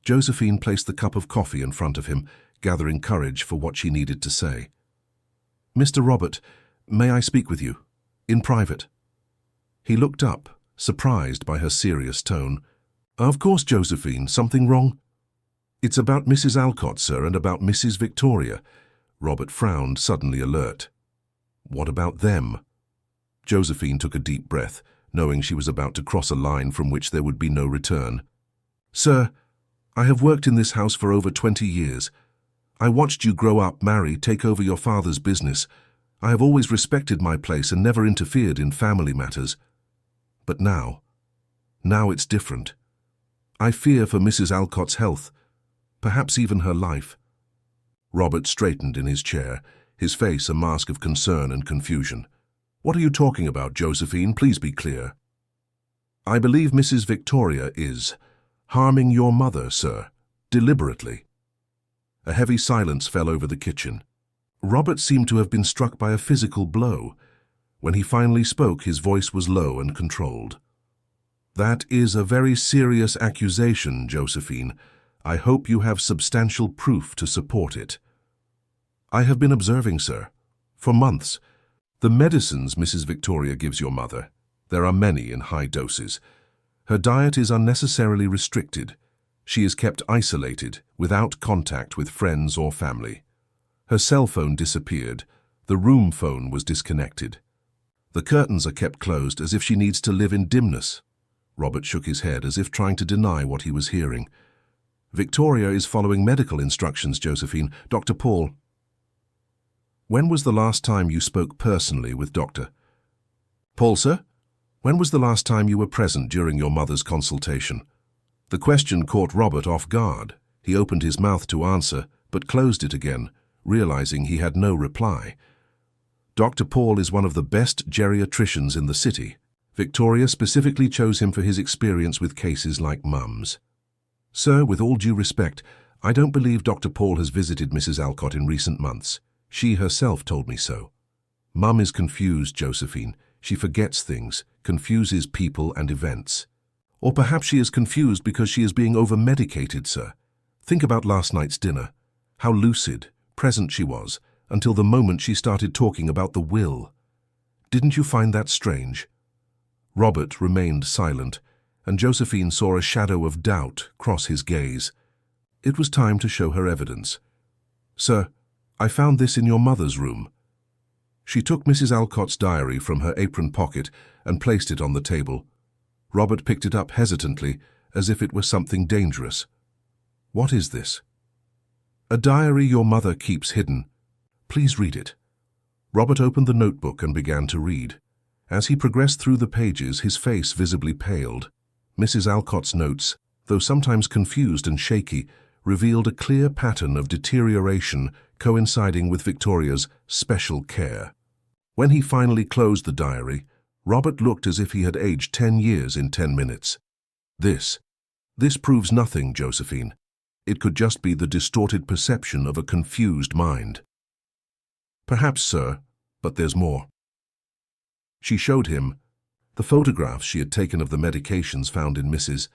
Josephine placed the cup of coffee in front of him, gathering courage for what she needed to say. "Mr. Robert, may I speak with you? In private?" He looked up, surprised by her serious tone. "Of course, Josephine. Something wrong?" "It's about Mrs. Alcott, sir, and about Mrs. Victoria." Robert frowned, suddenly alert. "What about them?" Josephine took a deep breath, knowing she was about to cross a line from which there would be no return. "Sir, I have worked in this house for over 20 years. I watched you grow up, marry, take over your father's business. I have always respected my place and never interfered in family matters. But now it's different. I fear for Mrs. Alcott's health, perhaps even her life." Robert straightened in his chair, his face a mask of concern and confusion. "What are you talking about, Josephine? Please be clear." "I believe Mrs. Victoria is harming your mother, sir, deliberately." A heavy silence fell over the kitchen. Robert seemed to have been struck by a physical blow. When he finally spoke, his voice was low and controlled. "That is a very serious accusation, Josephine. I hope you have substantial proof to support it." "I have been observing, sir, for months. The medicines Mrs. Victoria gives your mother, there are many in high doses. Her diet is unnecessarily restricted. She is kept isolated, without contact with friends or family. Her cell phone disappeared. The room phone was disconnected. The curtains are kept closed as if she needs to live in dimness." Robert shook his head as if trying to deny what he was hearing. "Victoria is following medical instructions, Josephine. Dr. Paul." "When was the last time you spoke personally with Dr. Paul, sir? When was the last time you were present during your mother's consultation?" The question caught Robert off guard. He opened his mouth to answer, but closed it again, realizing he had no reply. "Dr. Paul is one of the best geriatricians in the city. Victoria specifically chose him for his experience with cases like Mum's." "Sir, with all due respect, I don't believe Dr. Paul has visited Mrs. Alcott in recent months. She herself told me so." "Mum is confused, Josephine. She forgets things, confuses people and events. Or perhaps she is confused because she is being over-medicated, sir. Think about last night's dinner. How lucid, present she was, until the moment she started talking about the will. Didn't you find that strange?" Robert remained silent, and Josephine saw a shadow of doubt cross his gaze. It was time to show her evidence. "Sir, I found this in your mother's room." She took Mrs. Alcott's diary from her apron pocket and placed it on the table. Robert picked it up hesitantly, as if it were something dangerous. "What is this?" "A diary your mother keeps hidden. Please read it." Robert opened the notebook and began to read. As he progressed through the pages, his face visibly paled. Mrs. Alcott's notes, though sometimes confused and shaky, revealed a clear pattern of deterioration coinciding with Victoria's special care. When he finally closed the diary, Robert looked as if he had aged 10 years in 10 minutes. This proves nothing, Josephine. It could just be the distorted perception of a confused mind." "Perhaps, sir, but there's more." She showed him the photographs she had taken of the medications found in Mrs.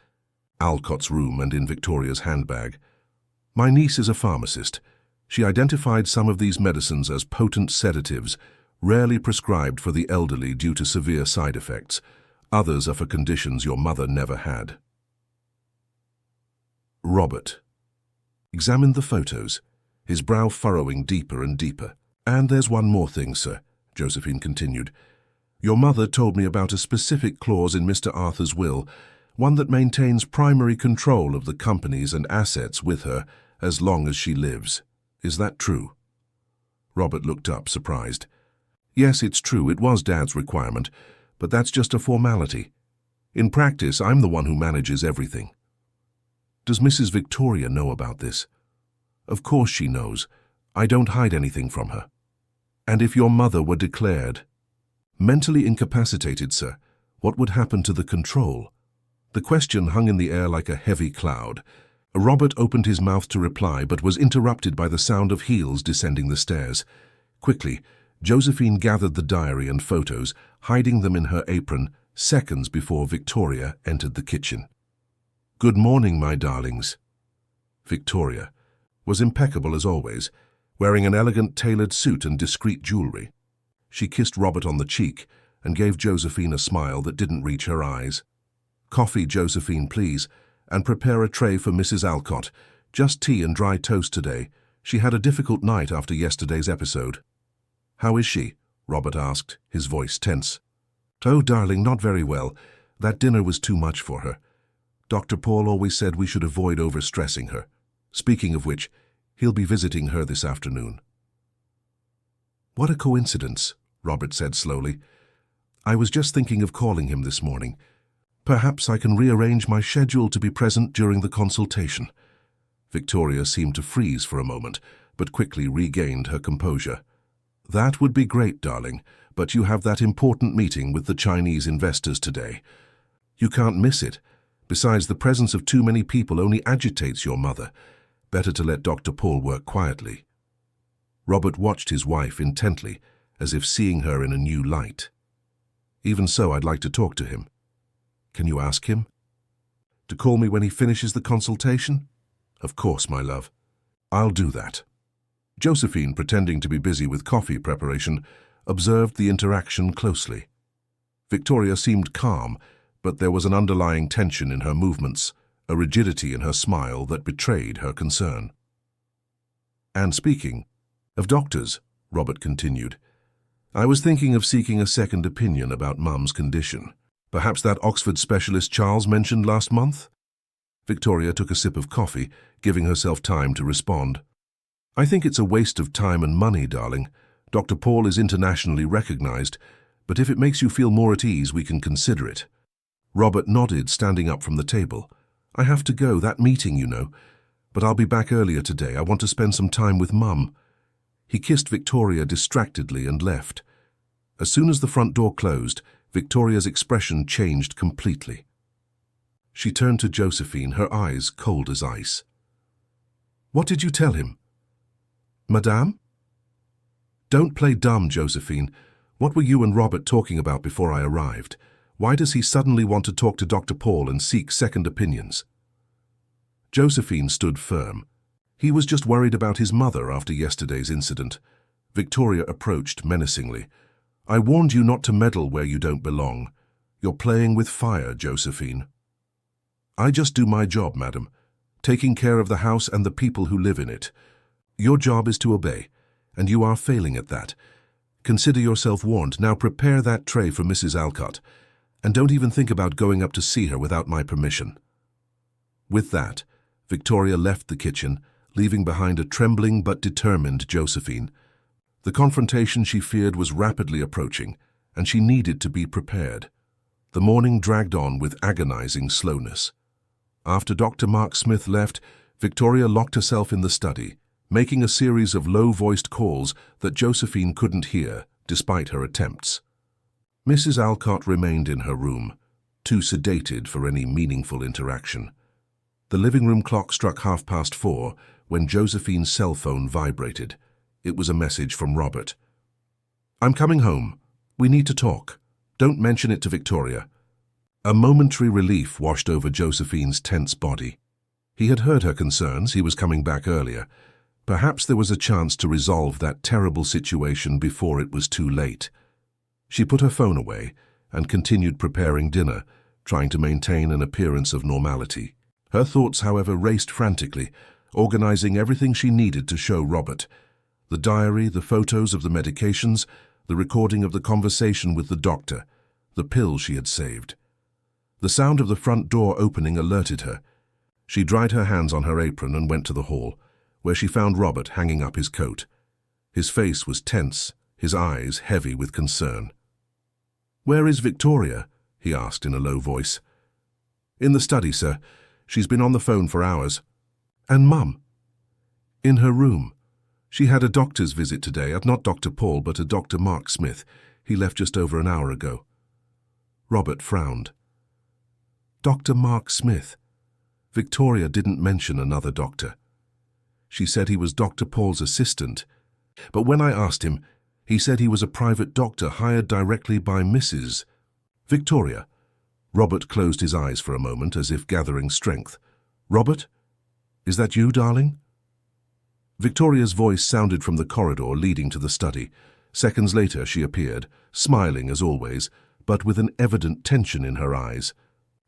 Alcott's room and in Victoria's handbag. "My niece is a pharmacist. She identified some of these medicines as potent sedatives, rarely prescribed for the elderly due to severe side effects. Others are for conditions your mother never had. Robert examined the photos, his brow furrowing deeper and deeper. "And there's one more thing, sir," Josephine continued. "Your mother told me about a specific clause in Mr. Arthur's will, one that maintains primary control of the companies and assets with her as long as she lives. Is that true?" Robert looked up, surprised. "Yes, it's true. It was Dad's requirement, but that's just a formality. In practice, I'm the one who manages everything." "Does Mrs. Victoria know about this?" "Of course she knows. I don't hide anything from her." "And if your mother were declared mentally incapacitated, sir, what would happen to the control?" The question hung in the air like a heavy cloud. Robert opened his mouth to reply, but was interrupted by the sound of heels descending the stairs. Quickly, Josephine gathered the diary and photos, hiding them in her apron, seconds before Victoria entered the kitchen. "Good morning, my darlings." Victoria was impeccable as always, wearing an elegant tailored suit and discreet jewelry. She kissed Robert on the cheek and gave Josephine a smile that didn't reach her eyes. "Coffee, Josephine, please, and prepare a tray for Mrs. Alcott. Just tea and dry toast today. She had a difficult night after yesterday's episode." "How is she?" Robert asked, his voice tense. "Oh, darling, not very well. That dinner was too much for her. Dr. Paul always said we should avoid overstressing her. Speaking of which, he'll be visiting her this afternoon." "What a coincidence," Robert said slowly. "I was just thinking of calling him this morning. Perhaps I can rearrange my schedule to be present during the consultation." Victoria seemed to freeze for a moment, but quickly regained her composure. "That would be great, darling, but you have that important meeting with the Chinese investors today. You can't miss it. Besides, the presence of too many people only agitates your mother. Better to let Dr. Paul work quietly." Robert watched his wife intently, as if seeing her in a new light. "Even so, I'd like to talk to him." "Can you ask him?" "To call me when he finishes the consultation?" "Of course, my love. I'll do that." Josephine, pretending to be busy with coffee preparation, observed the interaction closely. Victoria seemed calm, but there was an underlying tension in her movements, a rigidity in her smile that betrayed her concern. "And speaking of doctors," Robert continued, "I was thinking of seeking a second opinion about Mum's condition. Perhaps that Oxford specialist Charles mentioned last month?" Victoria took a sip of coffee, giving herself time to respond. "I think it's a waste of time and money, darling. Dr. Paul is internationally recognized, but if it makes you feel more at ease, we can consider it." Robert nodded, standing up from the table. "I have to go, that meeting, you know. But I'll be back earlier today. I want to spend some time with Mum." He kissed Victoria distractedly and left. As soon as the front door closed, Victoria's expression changed completely. She turned to Josephine, her eyes cold as ice. "What did you tell him?" "Madame?" "Don't play dumb, Josephine. What were you and Robert talking about before I arrived? Why does he suddenly want to talk to Dr. Paul and seek second opinions?" Josephine stood firm. He was just worried about his mother after yesterday's incident. Victoria approached menacingly. "I warned you not to meddle where you don't belong. You're playing with fire, Josephine." "I just do my job, madam, taking care of the house and the people who live in it. Your job is to obey, and you are failing at that. Consider yourself warned. Now prepare that tray for Mrs. Alcott, and don't even think about going up to see her without my permission." With that, Victoria left the kitchen, leaving behind a trembling but determined Josephine. The confrontation she feared was rapidly approaching, and she needed to be prepared. The morning dragged on with agonizing slowness. After Dr. Mark Smith left, Victoria locked herself in the study, making a series of low-voiced calls that Josephine couldn't hear, despite her attempts. Mrs. Alcott remained in her room, too sedated for any meaningful interaction. The living room clock struck 4:30 when Josephine's cell phone vibrated. It was a message from Robert. "I'm coming home. We need to talk. Don't mention it to Victoria." A momentary relief washed over Josephine's tense body. He had heard her concerns. He was coming back earlier. Perhaps there was a chance to resolve that terrible situation before it was too late. She put her phone away and continued preparing dinner, trying to maintain an appearance of normality. Her thoughts, however, raced frantically, organizing everything she needed to show Robert. The diary, the photos of the medications, the recording of the conversation with the doctor, the pill she had saved. The sound of the front door opening alerted her. She dried her hands on her apron and went to the hall, where she found Robert hanging up his coat. His face was tense, his eyes heavy with concern. "Where is Victoria?" he asked in a low voice. "In the study, sir. She's been on the phone for hours." "And Mum?" "In her room. She had a doctor's visit today, not Dr. Paul, but a Dr. Mark Smith. He left just over an hour ago." Robert frowned. Dr. Mark Smith. Victoria didn't mention another doctor. She said he was Dr. Paul's assistant, but when I asked him, he said he was a private doctor hired directly by Mrs. Victoria. Robert closed his eyes for a moment as if gathering strength. "Robert? Is that you, darling?" Victoria's voice sounded from the corridor leading to the study. Seconds later she appeared, smiling as always, but with an evident tension in her eyes.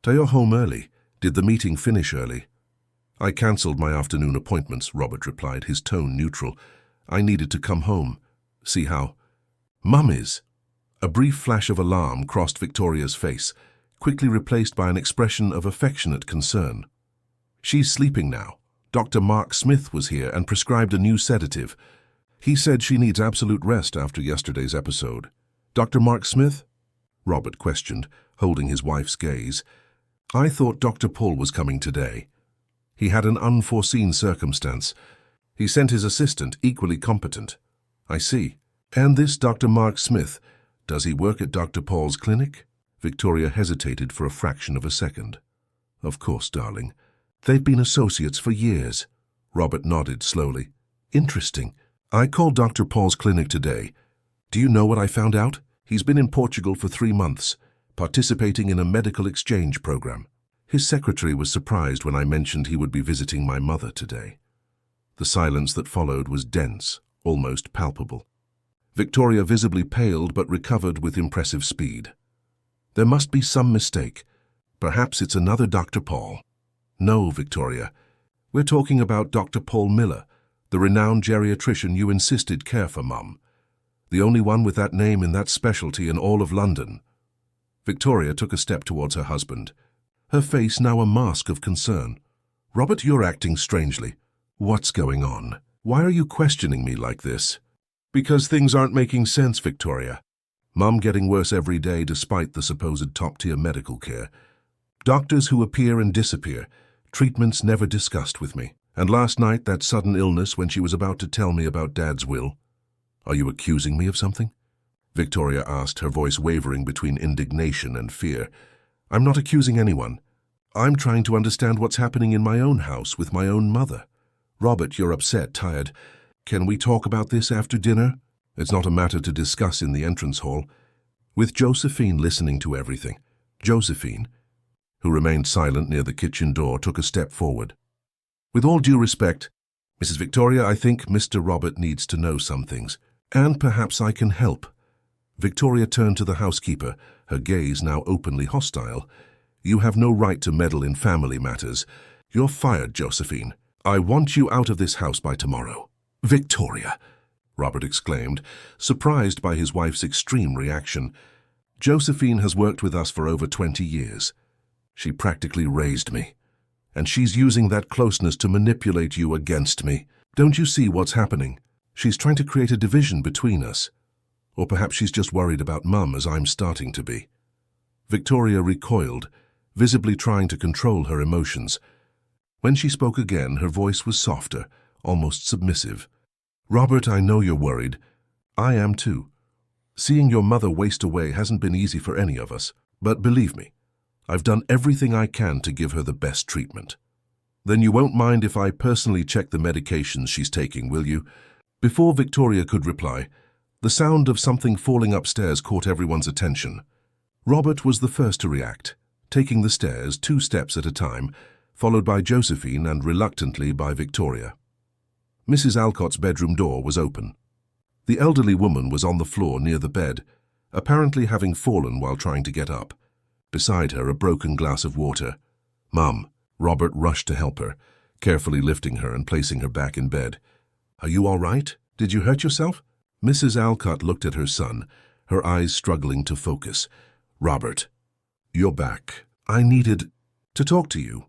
"You're home early. Did the meeting finish early?" "I cancelled my afternoon appointments," Robert replied, his tone neutral. "I needed to come home. See how Mum is." A brief flash of alarm crossed Victoria's face, quickly replaced by an expression of affectionate concern. "She's sleeping now. Dr. Mark Smith was here and prescribed a new sedative. He said she needs absolute rest after yesterday's episode." "Dr. Mark Smith?" Robert questioned, holding his wife's gaze. "I thought Dr. Paul was coming today. He had an unforeseen circumstance. He sent his assistant, equally competent." "I see. And this Dr. Mark Smith, does he work at Dr. Paul's clinic?" Victoria hesitated for a fraction of a second. "Of course, darling. They've been associates for years." Robert nodded slowly. "Interesting. I called Dr. Paul's clinic today. Do you know what I found out? He's been in Portugal for 3 months, participating in a medical exchange program. His secretary was surprised when I mentioned he would be visiting my mother today." The silence that followed was dense, almost palpable. Victoria visibly paled but recovered with impressive speed. "There must be some mistake. Perhaps it's another Dr. Paul." "No, Victoria. We're talking about Dr. Paul Miller, the renowned geriatrician you insisted care for Mum. The only one with that name in that specialty in all of London." Victoria took a step towards her husband, her face now a mask of concern. "Robert, you're acting strangely. What's going on? Why are you questioning me like this?" "Because things aren't making sense, Victoria. Mum getting worse every day despite the supposed top-tier medical care. Doctors who appear and disappear, treatments never discussed with me. And last night, that sudden illness when she was about to tell me about Dad's will." "Are you accusing me of something?" Victoria asked, her voice wavering between indignation and fear. "I'm not accusing anyone. I'm trying to understand what's happening in my own house with my own mother. Robert, you're upset, tired. Can we talk about this after dinner? It's not a matter to discuss in the entrance hall." With Josephine listening to everything, Josephine, who remained silent near the kitchen door, took a step forward. "With all due respect, Mrs. Victoria, I think Mr. Robert needs to know some things, and perhaps I can help." Victoria turned to the housekeeper, her gaze now openly hostile. "You have no right to meddle in family matters. You're fired, Josephine. I want you out of this house by tomorrow." "Victoria!" Robert exclaimed, surprised by his wife's extreme reaction. "Josephine has worked with us for over 20 years. She practically raised me. And she's using that closeness to manipulate you against me. Don't you see what's happening? She's trying to create a division between us. Or perhaps she's just worried about Mum, as I'm starting to be." Victoria recoiled, visibly trying to control her emotions. When she spoke again, her voice was softer, almost submissive. "Robert, I know you're worried. I am too. Seeing your mother waste away hasn't been easy for any of us. But believe me, I've done everything I can to give her the best treatment." "Then you won't mind if I personally check the medications she's taking, will you?" Before Victoria could reply, the sound of something falling upstairs caught everyone's attention. Robert was the first to react, taking the stairs 2 steps at a time, followed by Josephine and reluctantly by Victoria. Mrs. Alcott's bedroom door was open. The elderly woman was on the floor near the bed, apparently having fallen while trying to get up. Beside her, a broken glass of water. "Mum." Robert rushed to help her, carefully lifting her and placing her back in bed. "Are you all right? Did you hurt yourself?" Mrs. Alcott looked at her son, her eyes struggling to focus. "Robert, you're back. I needed to talk to you."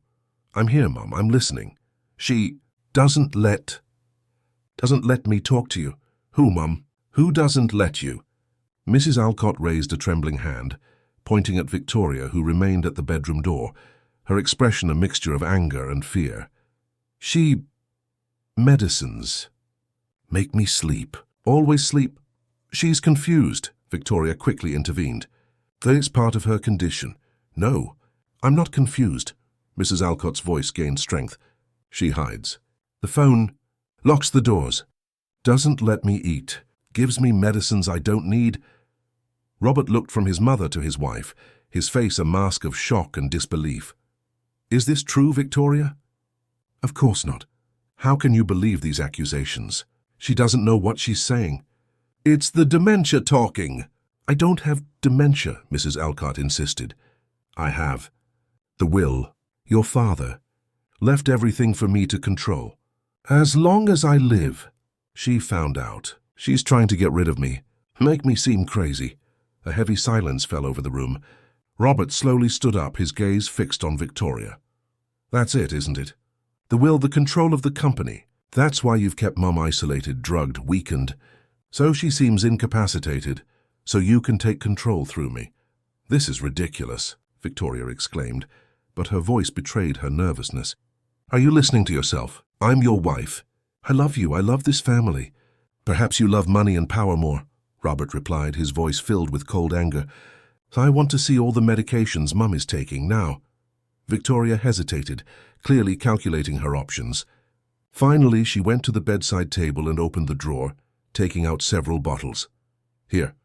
"I'm here, Mum. I'm listening." "She doesn't let me talk to you." "Who, Mum? Who doesn't let you?" Mrs. Alcott raised a trembling hand, pointing at Victoria, who remained at the bedroom door, her expression a mixture of anger and fear. "She... medicines. Make me sleep. Always sleep." "She's confused," Victoria quickly intervened. "That's part of her condition." "No, I'm not confused." Mrs. Alcott's voice gained strength. "She hides. The phone, locks the doors, doesn't let me eat, gives me medicines I don't need." Robert looked from his mother to his wife, his face a mask of shock and disbelief. "Is this true, Victoria?" "Of course not. How can you believe these accusations? She doesn't know what she's saying." "It's the dementia talking." "I don't have dementia," Mrs. Alcott insisted. "I have. The will. Your father left everything for me to control. As long as I live." "She found out. She's trying to get rid of me. Make me seem crazy." A heavy silence fell over the room. Robert slowly stood up, his gaze fixed on Victoria. "That's it, isn't it? The will, the control of the company. That's why you've kept Mum isolated, drugged, weakened. So she seems incapacitated, so you can take control through me." "This is ridiculous," Victoria exclaimed, but her voice betrayed her nervousness. "Are you listening to yourself? I'm your wife. I love you. I love this family. Perhaps you love money and power more," Robert replied, his voice filled with cold anger. "I want to see all the medications Mum is taking now." Victoria hesitated, clearly calculating her options. Finally, she went to the bedside table and opened the drawer, taking out several bottles. "Here,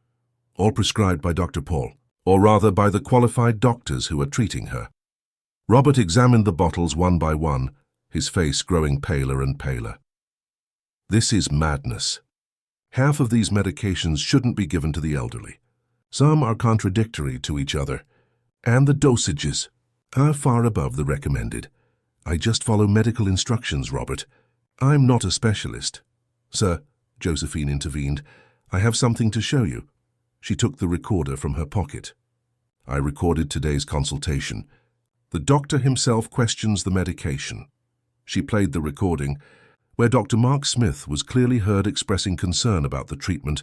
all prescribed by Dr. Paul, or rather by the qualified doctors who are treating her." Robert examined the bottles one by one, his face growing paler and paler. "This is madness. Half of these medications shouldn't be given to the elderly. Some are contradictory to each other, and the dosages are far above the recommended. I just follow medical instructions, Robert. I'm not a specialist." "Sir," Josephine intervened, "I have something to show you." She took the recorder from her pocket. "I recorded today's consultation. The doctor himself questions the medication." She played the recording, where Dr. Mark Smith was clearly heard expressing concern about the treatment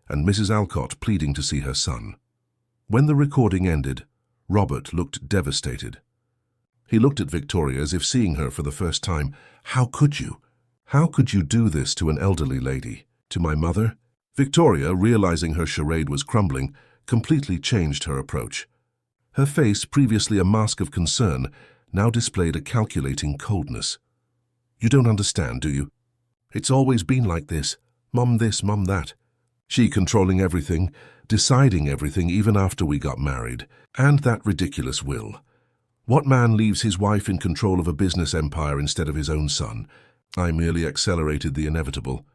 and Mrs. Alcott pleading to see her son. When the recording ended, Robert looked devastated. He looked at Victoria as if seeing her for the first time. "How could you? How could you do this to an elderly lady? To my mother?" Victoria, realizing her charade was crumbling, completely changed her approach. Her face, previously a mask of concern, now displayed a calculating coldness. "You don't understand, do you? It's always been like this. Mum this, Mum that. She controlling everything, deciding everything even after we got married. And that ridiculous will. What man leaves his wife in control of a business empire instead of his own son? I merely accelerated the inevitable.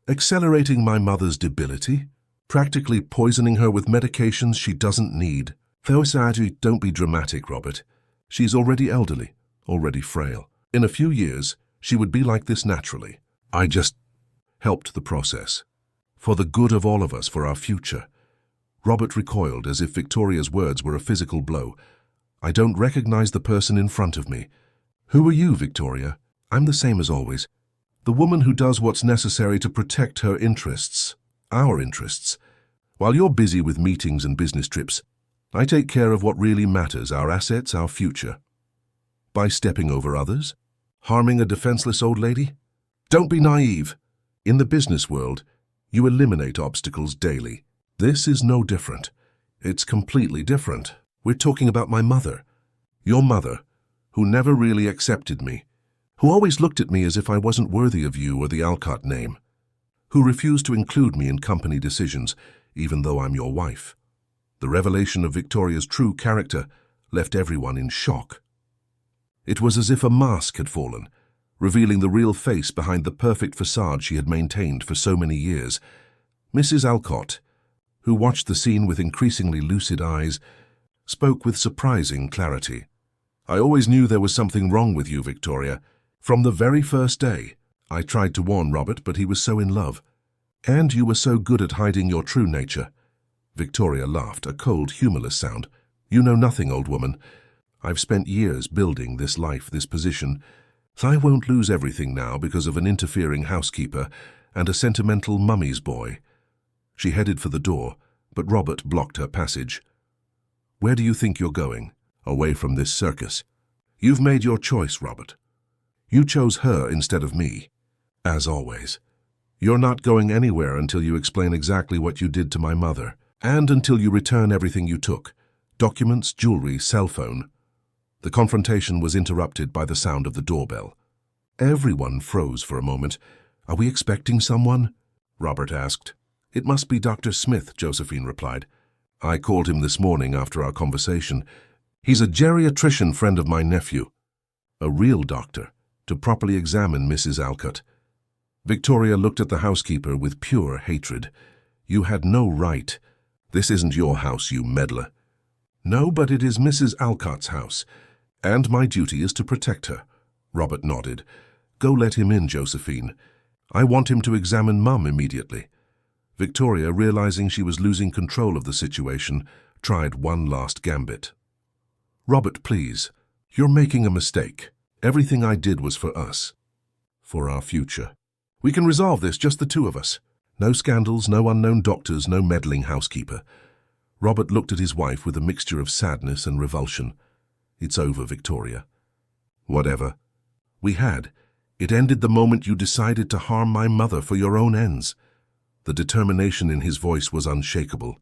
Accelerating my mother's debility? Practically poisoning her with medications she doesn't need. Don't be dramatic, Robert. She's already elderly, already frail. In a few years, she would be like this naturally. I just helped the process. For the good of all of us, for our future." Robert recoiled as if Victoria's words were a physical blow. "I don't recognize the person in front of me." "Who are you, Victoria?" "I'm the same as always. The woman who does what's necessary to protect her interests, our interests. While you're busy with meetings and business trips, I take care of what really matters, our assets, our future." "By stepping over others? Harming a defenseless old lady? Don't be naive. In the business world, you eliminate obstacles daily. This is no different. It's completely different. We're talking about my mother. Your mother, who never really accepted me, who always looked at me as if I wasn't worthy of you or the Alcott name, who refused to include me in company decisions, even though I'm your wife." The revelation of Victoria's true character left everyone in shock. It was as if a mask had fallen, revealing the real face behind the perfect facade she had maintained for so many years. Mrs. Alcott, who watched the scene with increasingly lucid eyes, spoke with surprising clarity. "I always knew there was something wrong with you, Victoria. From the very first day. I tried to warn Robert, but he was so in love. And you were so good at hiding your true nature." Victoria laughed, a cold, humorless sound. "You know nothing, old woman. I've spent years building this life, this position. I won't lose everything now because of an interfering housekeeper and a sentimental mummy's boy." She headed for the door, but Robert blocked her passage. "Where do you think you're going? Away from this circus. You've made your choice, Robert. You chose her instead of me, as always. You're not going anywhere until you explain exactly what you did to my mother, and until you return everything you took. Documents, jewelry, cell phone." The confrontation was interrupted by the sound of the doorbell. Everyone froze for a moment. "Are we expecting someone?" Robert asked. "It must be Dr. Smith," Josephine replied. "I called him this morning after our conversation. He's a geriatrician friend of my nephew. A real doctor, to properly examine Mrs. Alcott." Victoria looked at the housekeeper with pure hatred. "You had no right. This isn't your house, you meddler." "No, but it is Mrs. Alcott's house, and my duty is to protect her." Robert nodded. "Go let him in, Josephine. I want him to examine Mum immediately." Victoria, realizing she was losing control of the situation, tried one last gambit. "Robert, please. You're making a mistake. Everything I did was for us. For our future. We can resolve this, just the two of us. No scandals, no unknown doctors, no meddling housekeeper." Robert looked at his wife with a mixture of sadness and revulsion. "It's over, Victoria." "Whatever. We had. It ended the moment you decided to harm my mother for your own ends." The determination in his voice was unshakable.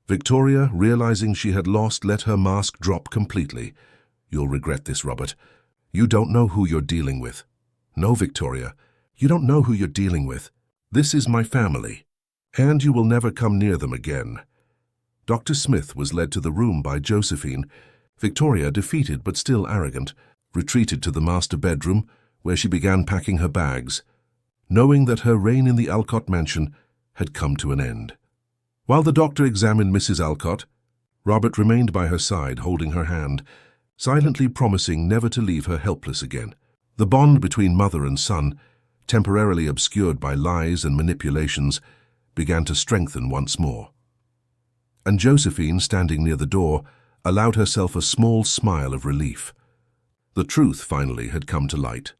Victoria, realizing she had lost, let her mask drop completely. "You'll regret this, Robert. You don't know who you're dealing with." "No, Victoria. You don't know who you're dealing with. This is my family, and you will never come near them again." Dr. Smith was led to the room by Josephine. Victoria, defeated but still arrogant, retreated to the master bedroom, where she began packing her bags, knowing that her reign in the Alcott mansion had come to an end. While the doctor examined Mrs. Alcott, Robert remained by her side, holding her hand, silently promising never to leave her helpless again. The bond between mother and son, temporarily obscured by lies and manipulations, began to strengthen once more. And Josephine, standing near the door, allowed herself a small smile of relief. The truth finally had come to light.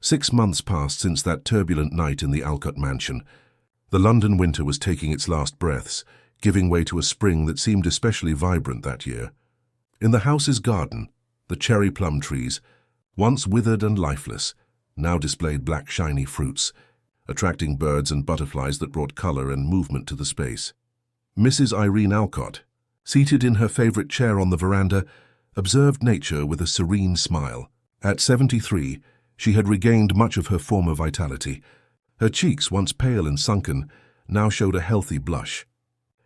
6 months passed since that turbulent night in the Alcott mansion. The London winter was taking its last breaths, giving way to a spring that seemed especially vibrant that year. In the house's garden, the cherry plum trees, once withered and lifeless, now displayed black shiny fruits, attracting birds and butterflies that brought color and movement to the space. Mrs. Irene Alcott, seated in her favorite chair on the veranda, observed nature with a serene smile. At 73, she had regained much of her former vitality. Her cheeks, once pale and sunken, now showed a healthy blush.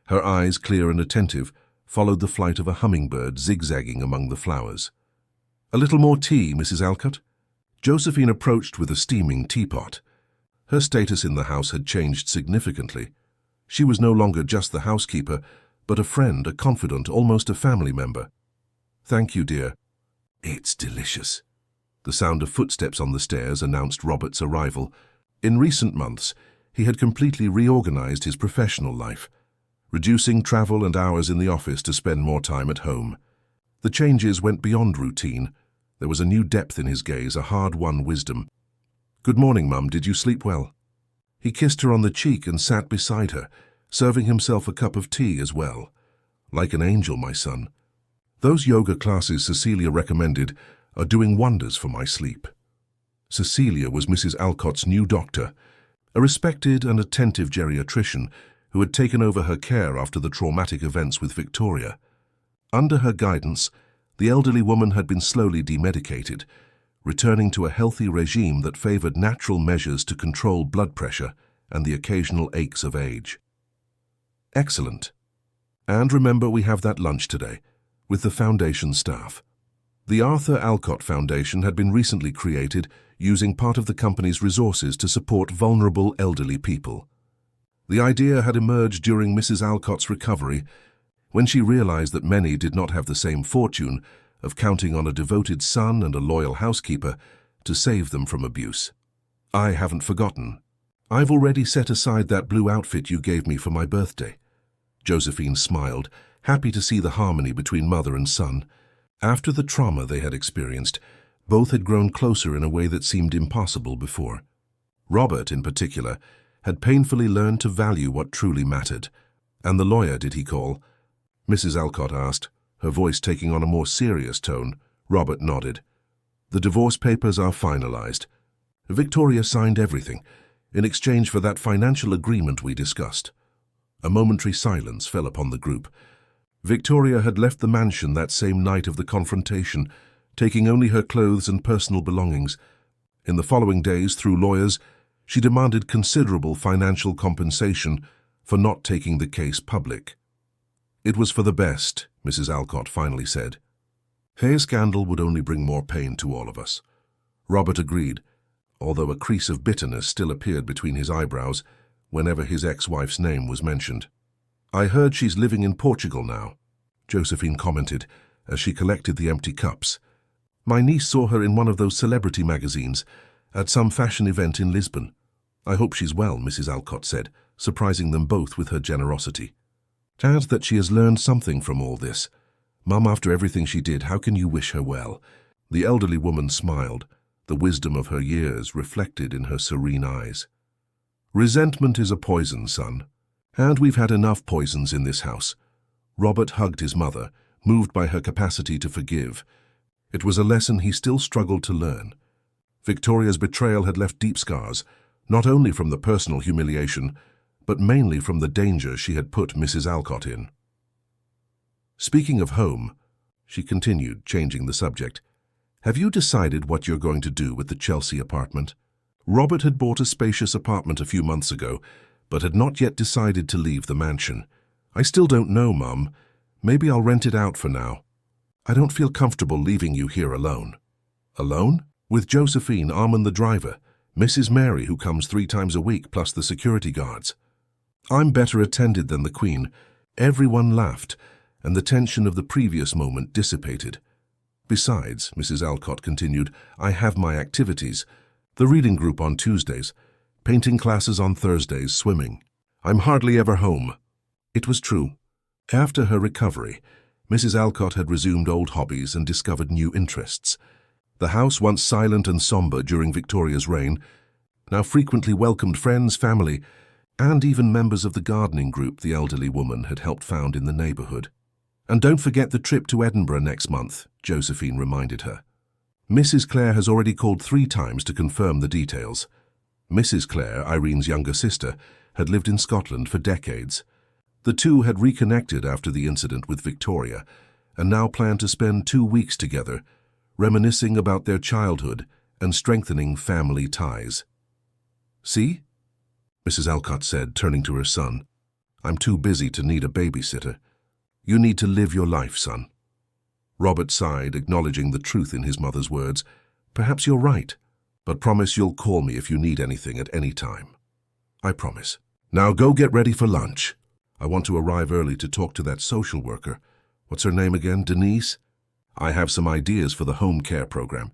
Her eyes, clear and attentive, followed the flight of a hummingbird zigzagging among the flowers. "A little more tea, Mrs. Alcott?" Josephine approached with a steaming teapot. Her status in the house had changed significantly. She was no longer just the housekeeper, but a friend, a confidant, almost a family member. "Thank you, dear." "It's delicious." The sound of footsteps on the stairs announced Robert's arrival. In recent months, he had completely reorganized his professional life, reducing travel and hours in the office to spend more time at home. The changes went beyond routine. There was a new depth in his gaze, a hard-won wisdom. "Good morning, Mum. Did you sleep well?" He kissed her on the cheek and sat beside her, serving himself a cup of tea as well. "Like an angel, my son. Those yoga classes Cecilia recommended are doing wonders for my sleep." Cecilia was Mrs. Alcott's new doctor, a respected and attentive geriatrician who had taken over her care after the traumatic events with Victoria. Under her guidance, the elderly woman had been slowly demedicated, returning to a healthy regime that favored natural measures to control blood pressure and the occasional aches of age. "Excellent. And remember, we have that lunch today, with the foundation staff." The Arthur Alcott Foundation had been recently created using part of the company's resources to support vulnerable elderly people. The idea had emerged during Mrs. Alcott's recovery, when she realized that many did not have the same fortune of counting on a devoted son and a loyal housekeeper to save them from abuse. "I haven't forgotten. I've already set aside that blue outfit you gave me for my birthday." Josephine smiled, happy to see the harmony between mother and son. After the trauma they had experienced, both had grown closer in a way that seemed impossible before. Robert, in particular, had painfully learned to value what truly mattered. "And the lawyer, did he call?" Mrs. Alcott asked, her voice taking on a more serious tone. Robert nodded. "The divorce papers are finalized. Victoria signed everything, in exchange for that financial agreement we discussed." A momentary silence fell upon the group. Victoria had left the mansion that same night of the confrontation, taking only her clothes and personal belongings. In the following days, through lawyers, she demanded considerable financial compensation for not taking the case public. "It was for the best," Mrs. Alcott finally said. "Her scandal would only bring more pain to all of us." Robert agreed, although a crease of bitterness still appeared between his eyebrows whenever his ex-wife's name was mentioned. "I heard she's living in Portugal now," Josephine commented as she collected the empty cups. "My niece saw her in one of those celebrity magazines at some fashion event in Lisbon." "I hope she's well," Mrs. Alcott said, surprising them both with her generosity. "Glad that she has learned something from all this. Mum, after everything she did, how can you wish her well?" The elderly woman smiled, the wisdom of her years reflected in her serene eyes. "Resentment is a poison, son, and we've had enough poisons in this house." Robert hugged his mother, moved by her capacity to forgive. It was a lesson he still struggled to learn. Victoria's betrayal had left deep scars, not only from the personal humiliation, but mainly from the danger she had put Mrs. Alcott in. "Speaking of home," she continued, changing the subject, "have you decided what you're going to do with the Chelsea apartment?" Robert had bought a spacious apartment a few months ago, but had not yet decided to leave the mansion. "I still don't know, Mum. Maybe I'll rent it out for now. I don't feel comfortable leaving you here alone." "Alone?" "With Josephine, Armand the driver, Mrs. Mary, who comes 3 times a week, plus the security guards. I'm better attended than the Queen." Everyone laughed, and the tension of the previous moment dissipated. "Besides," Mrs. Alcott continued, "I have my activities. The reading group on Tuesdays, painting classes on Thursdays, swimming. I'm hardly ever home." It was true. After her recovery, Mrs. Alcott had resumed old hobbies and discovered new interests. The house, once silent and somber during Victoria's reign, now frequently welcomed friends, family, and even members of the gardening group the elderly woman had helped found in the neighborhood. "And don't forget the trip to Edinburgh next month," Josephine reminded her. Mrs. Clare has already called 3 times to confirm the details. Mrs. Clare, Irene's younger sister, had lived in Scotland for decades. The two had reconnected after the incident with Victoria, and now planned to spend 2 weeks together, reminiscing about their childhood and strengthening family ties. "See?" Mrs. Alcott said, turning to her son. "I'm too busy to need a babysitter. You need to live your life, son." Robert sighed, acknowledging the truth in his mother's words. "Perhaps you're right, but promise you'll call me if you need anything at any time." "I promise. Now go get ready for lunch. I want to arrive early to talk to that social worker. What's her name again? Denise? I have some ideas for the home care program."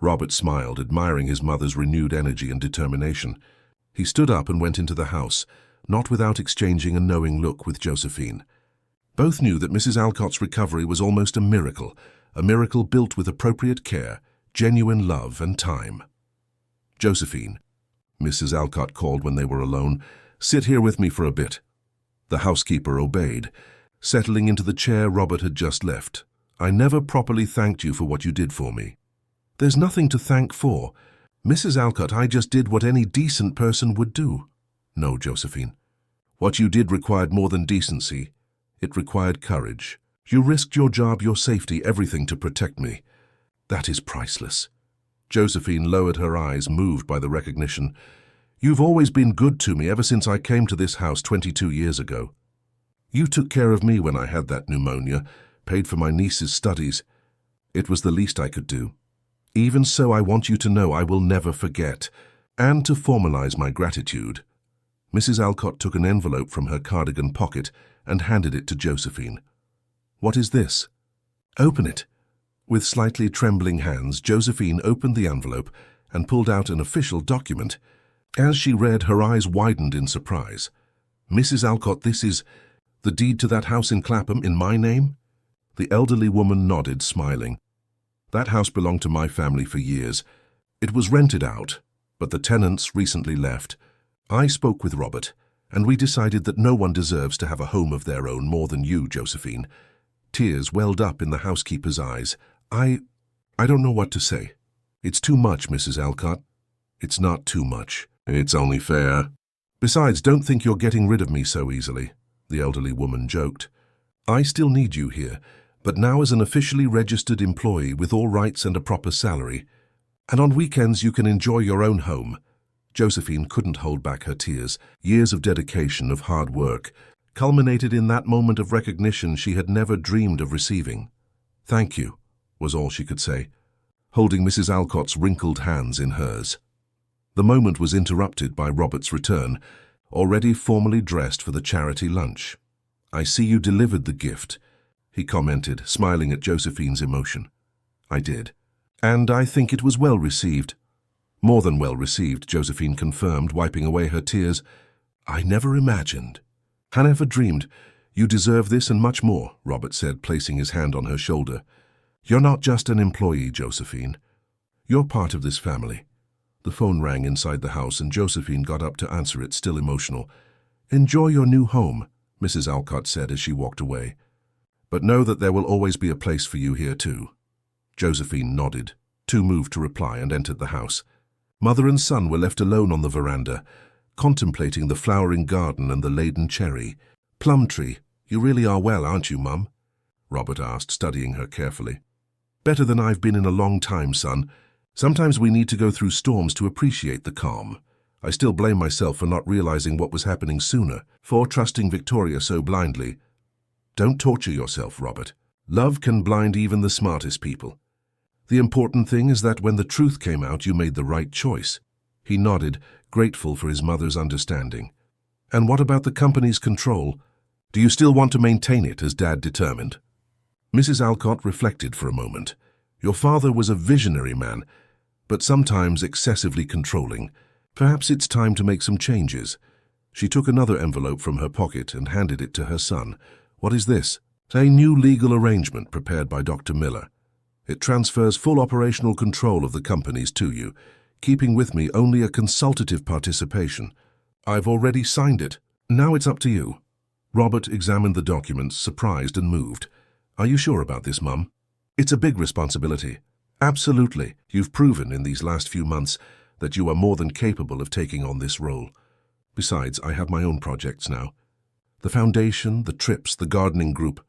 Robert smiled, admiring his mother's renewed energy and determination. He stood up and went into the house, not without exchanging a knowing look with Josephine. Both knew that Mrs. Alcott's recovery was almost a miracle built with appropriate care, genuine love, and time. "Josephine," Mrs. Alcott called when they were alone, "sit here with me for a bit." The housekeeper obeyed, settling into the chair Robert had just left. "I never properly thanked you for what you did for me." "There's nothing to thank for. Mrs. Alcott, I just did what any decent person would do." "No, Josephine. What you did required more than decency. It required courage. You risked your job, your safety, everything to protect me. That is priceless." Josephine lowered her eyes, moved by the recognition. "You've always been good to me ever since I came to this house 22 years ago. You took care of me when I had that pneumonia, paid for my niece's studies. It was the least I could do. Even so, I want you to know I will never forget, and to formalize my gratitude." Mrs. Alcott took an envelope from her cardigan pocket and handed it to Josephine. "What is this?" "Open it." With slightly trembling hands, Josephine opened the envelope and pulled out an official document. As she read, her eyes widened in surprise. "Mrs. Alcott, this is the deed to that house in Clapham in my name?" The elderly woman nodded, smiling. "That house belonged to my family for years. It was rented out, but the tenants recently left. I spoke with Robert, and we decided that no one deserves to have a home of their own more than you, Josephine." Tears welled up in the housekeeper's eyes. I don't know what to say. It's too much, Mrs. Alcott." "It's not too much. It's only fair. Besides, don't think you're getting rid of me so easily," the elderly woman joked. "I still need you here, but now as an officially registered employee with all rights and a proper salary. And on weekends you can enjoy your own home." Josephine couldn't hold back her tears. Years of dedication, of hard work, culminated in that moment of recognition she had never dreamed of receiving. "Thank you," was all she could say, holding Mrs. Alcott's wrinkled hands in hers. The moment was interrupted by Robert's return, already formally dressed for the charity lunch. "I see you delivered the gift," he commented, smiling at Josephine's emotion. "I did. And I think it was well received." "More than well received," Josephine confirmed, wiping away her tears. "I never imagined. I never dreamed. You deserve this and much more," Robert said, placing his hand on her shoulder. "You're not just an employee, Josephine. You're part of this family." The phone rang inside the house, and Josephine got up to answer it, still emotional. "Enjoy your new home," Mrs. Alcott said as she walked away. "But know that there will always be a place for you here too." Josephine nodded, too moved to reply, and entered the house. Mother and son were left alone on the veranda, contemplating the flowering garden and the laden cherry. "Plum tree, you really are well, aren't you, Mum?" Robert asked, studying her carefully. "Better than I've been in a long time, son. Sometimes we need to go through storms to appreciate the calm. I still blame myself for not realizing what was happening sooner, for trusting Victoria so blindly." "Don't torture yourself, Robert. Love can blind even the smartest people. The important thing is that when the truth came out, you made the right choice." He nodded, grateful for his mother's understanding. "And what about the company's control? Do you still want to maintain it as Dad determined?" Mrs. Alcott reflected for a moment. "Your father was a visionary man, but sometimes excessively controlling. Perhaps it's time to make some changes." She took another envelope from her pocket and handed it to her son. "What is this?" "A new legal arrangement prepared by Dr. Miller. It transfers full operational control of the companies to you, keeping with me only a consultative participation. I've already signed it. Now it's up to you." Robert examined the documents, surprised and moved. "Are you sure about this, Mum?" "It's a big responsibility." "Absolutely. You've proven in these last few months that you are more than capable of taking on this role. Besides, I have my own projects now. The foundation, the trips, the gardening group.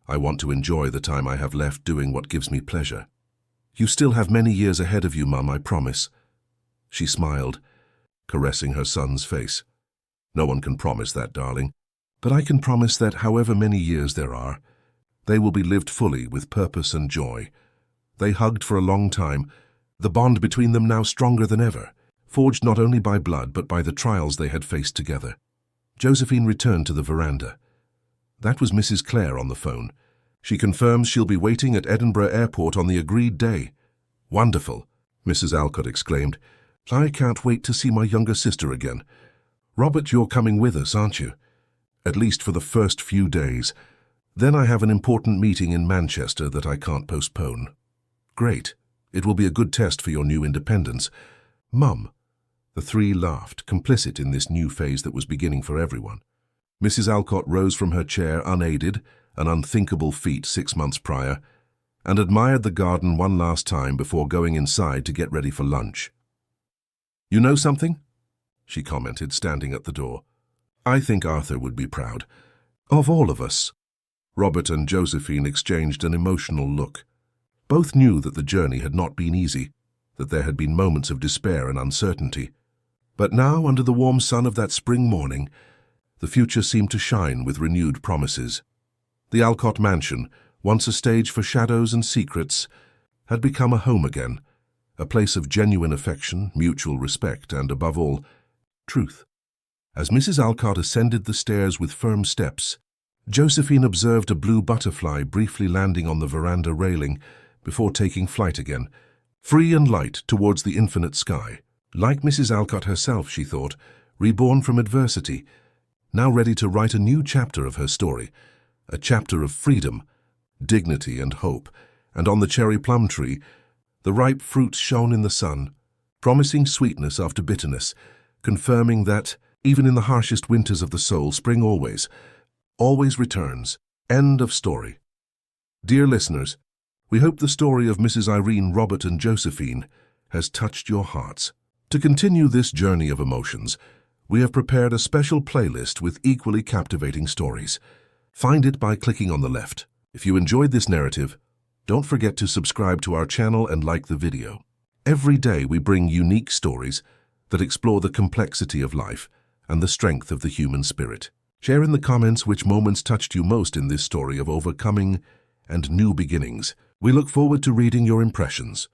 I want to enjoy the time I have left doing what gives me pleasure." "You still have many years ahead of you, Mum, I promise." She smiled, caressing her son's face. "No one can promise that, darling. But I can promise that however many years there are, they will be lived fully with purpose and joy." They hugged for a long time, the bond between them now stronger than ever, forged not only by blood but by the trials they had faced together. Josephine returned to the veranda. That was Mrs. Clare on the phone. "She confirms she'll be waiting at Edinburgh Airport on the agreed day." "Wonderful," Mrs. Alcott exclaimed. "I can't wait to see my younger sister again. Robert, you're coming with us, aren't you? At least for the first few days. Then I have an important meeting in Manchester that I can't postpone." "Great. It will be a good test for your new independence." "Mum." The three laughed, complicit in this new phase that was beginning for everyone. Mrs. Alcott rose from her chair unaided, an unthinkable feat 6 months prior, and admired the garden one last time before going inside to get ready for lunch. "You know something?" she commented, standing at the door. "I think Arthur would be proud. Of all of us." Robert and Josephine exchanged an emotional look. Both knew that the journey had not been easy, that there had been moments of despair and uncertainty. But now, under the warm sun of that spring morning, the future seemed to shine with renewed promises. The Alcott mansion, once a stage for shadows and secrets, had become a home again, a place of genuine affection, mutual respect, and, above all, truth. As Mrs. Alcott ascended the stairs with firm steps, Josephine observed a blue butterfly briefly landing on the veranda railing before taking flight again, free and light towards the infinite sky. Like Mrs. Alcott herself, she thought, reborn from adversity, now ready to write a new chapter of her story, a chapter of freedom, dignity and hope. And on the cherry plum tree, the ripe fruits shone in the sun, promising sweetness after bitterness, confirming that, even in the harshest winters of the soul, spring always returns. End of story. Dear listeners, we hope the story of Mrs. Irene, Robert and Josephine has touched your hearts. To continue this journey of emotions, we have prepared a special playlist with equally captivating stories. Find it by clicking on the left. If you enjoyed this narrative, don't forget to subscribe to our channel and like the video. Every day we bring unique stories that explore the complexity of life and the strength of the human spirit. Share in the comments which moments touched you most in this story of overcoming and new beginnings. We look forward to reading your impressions.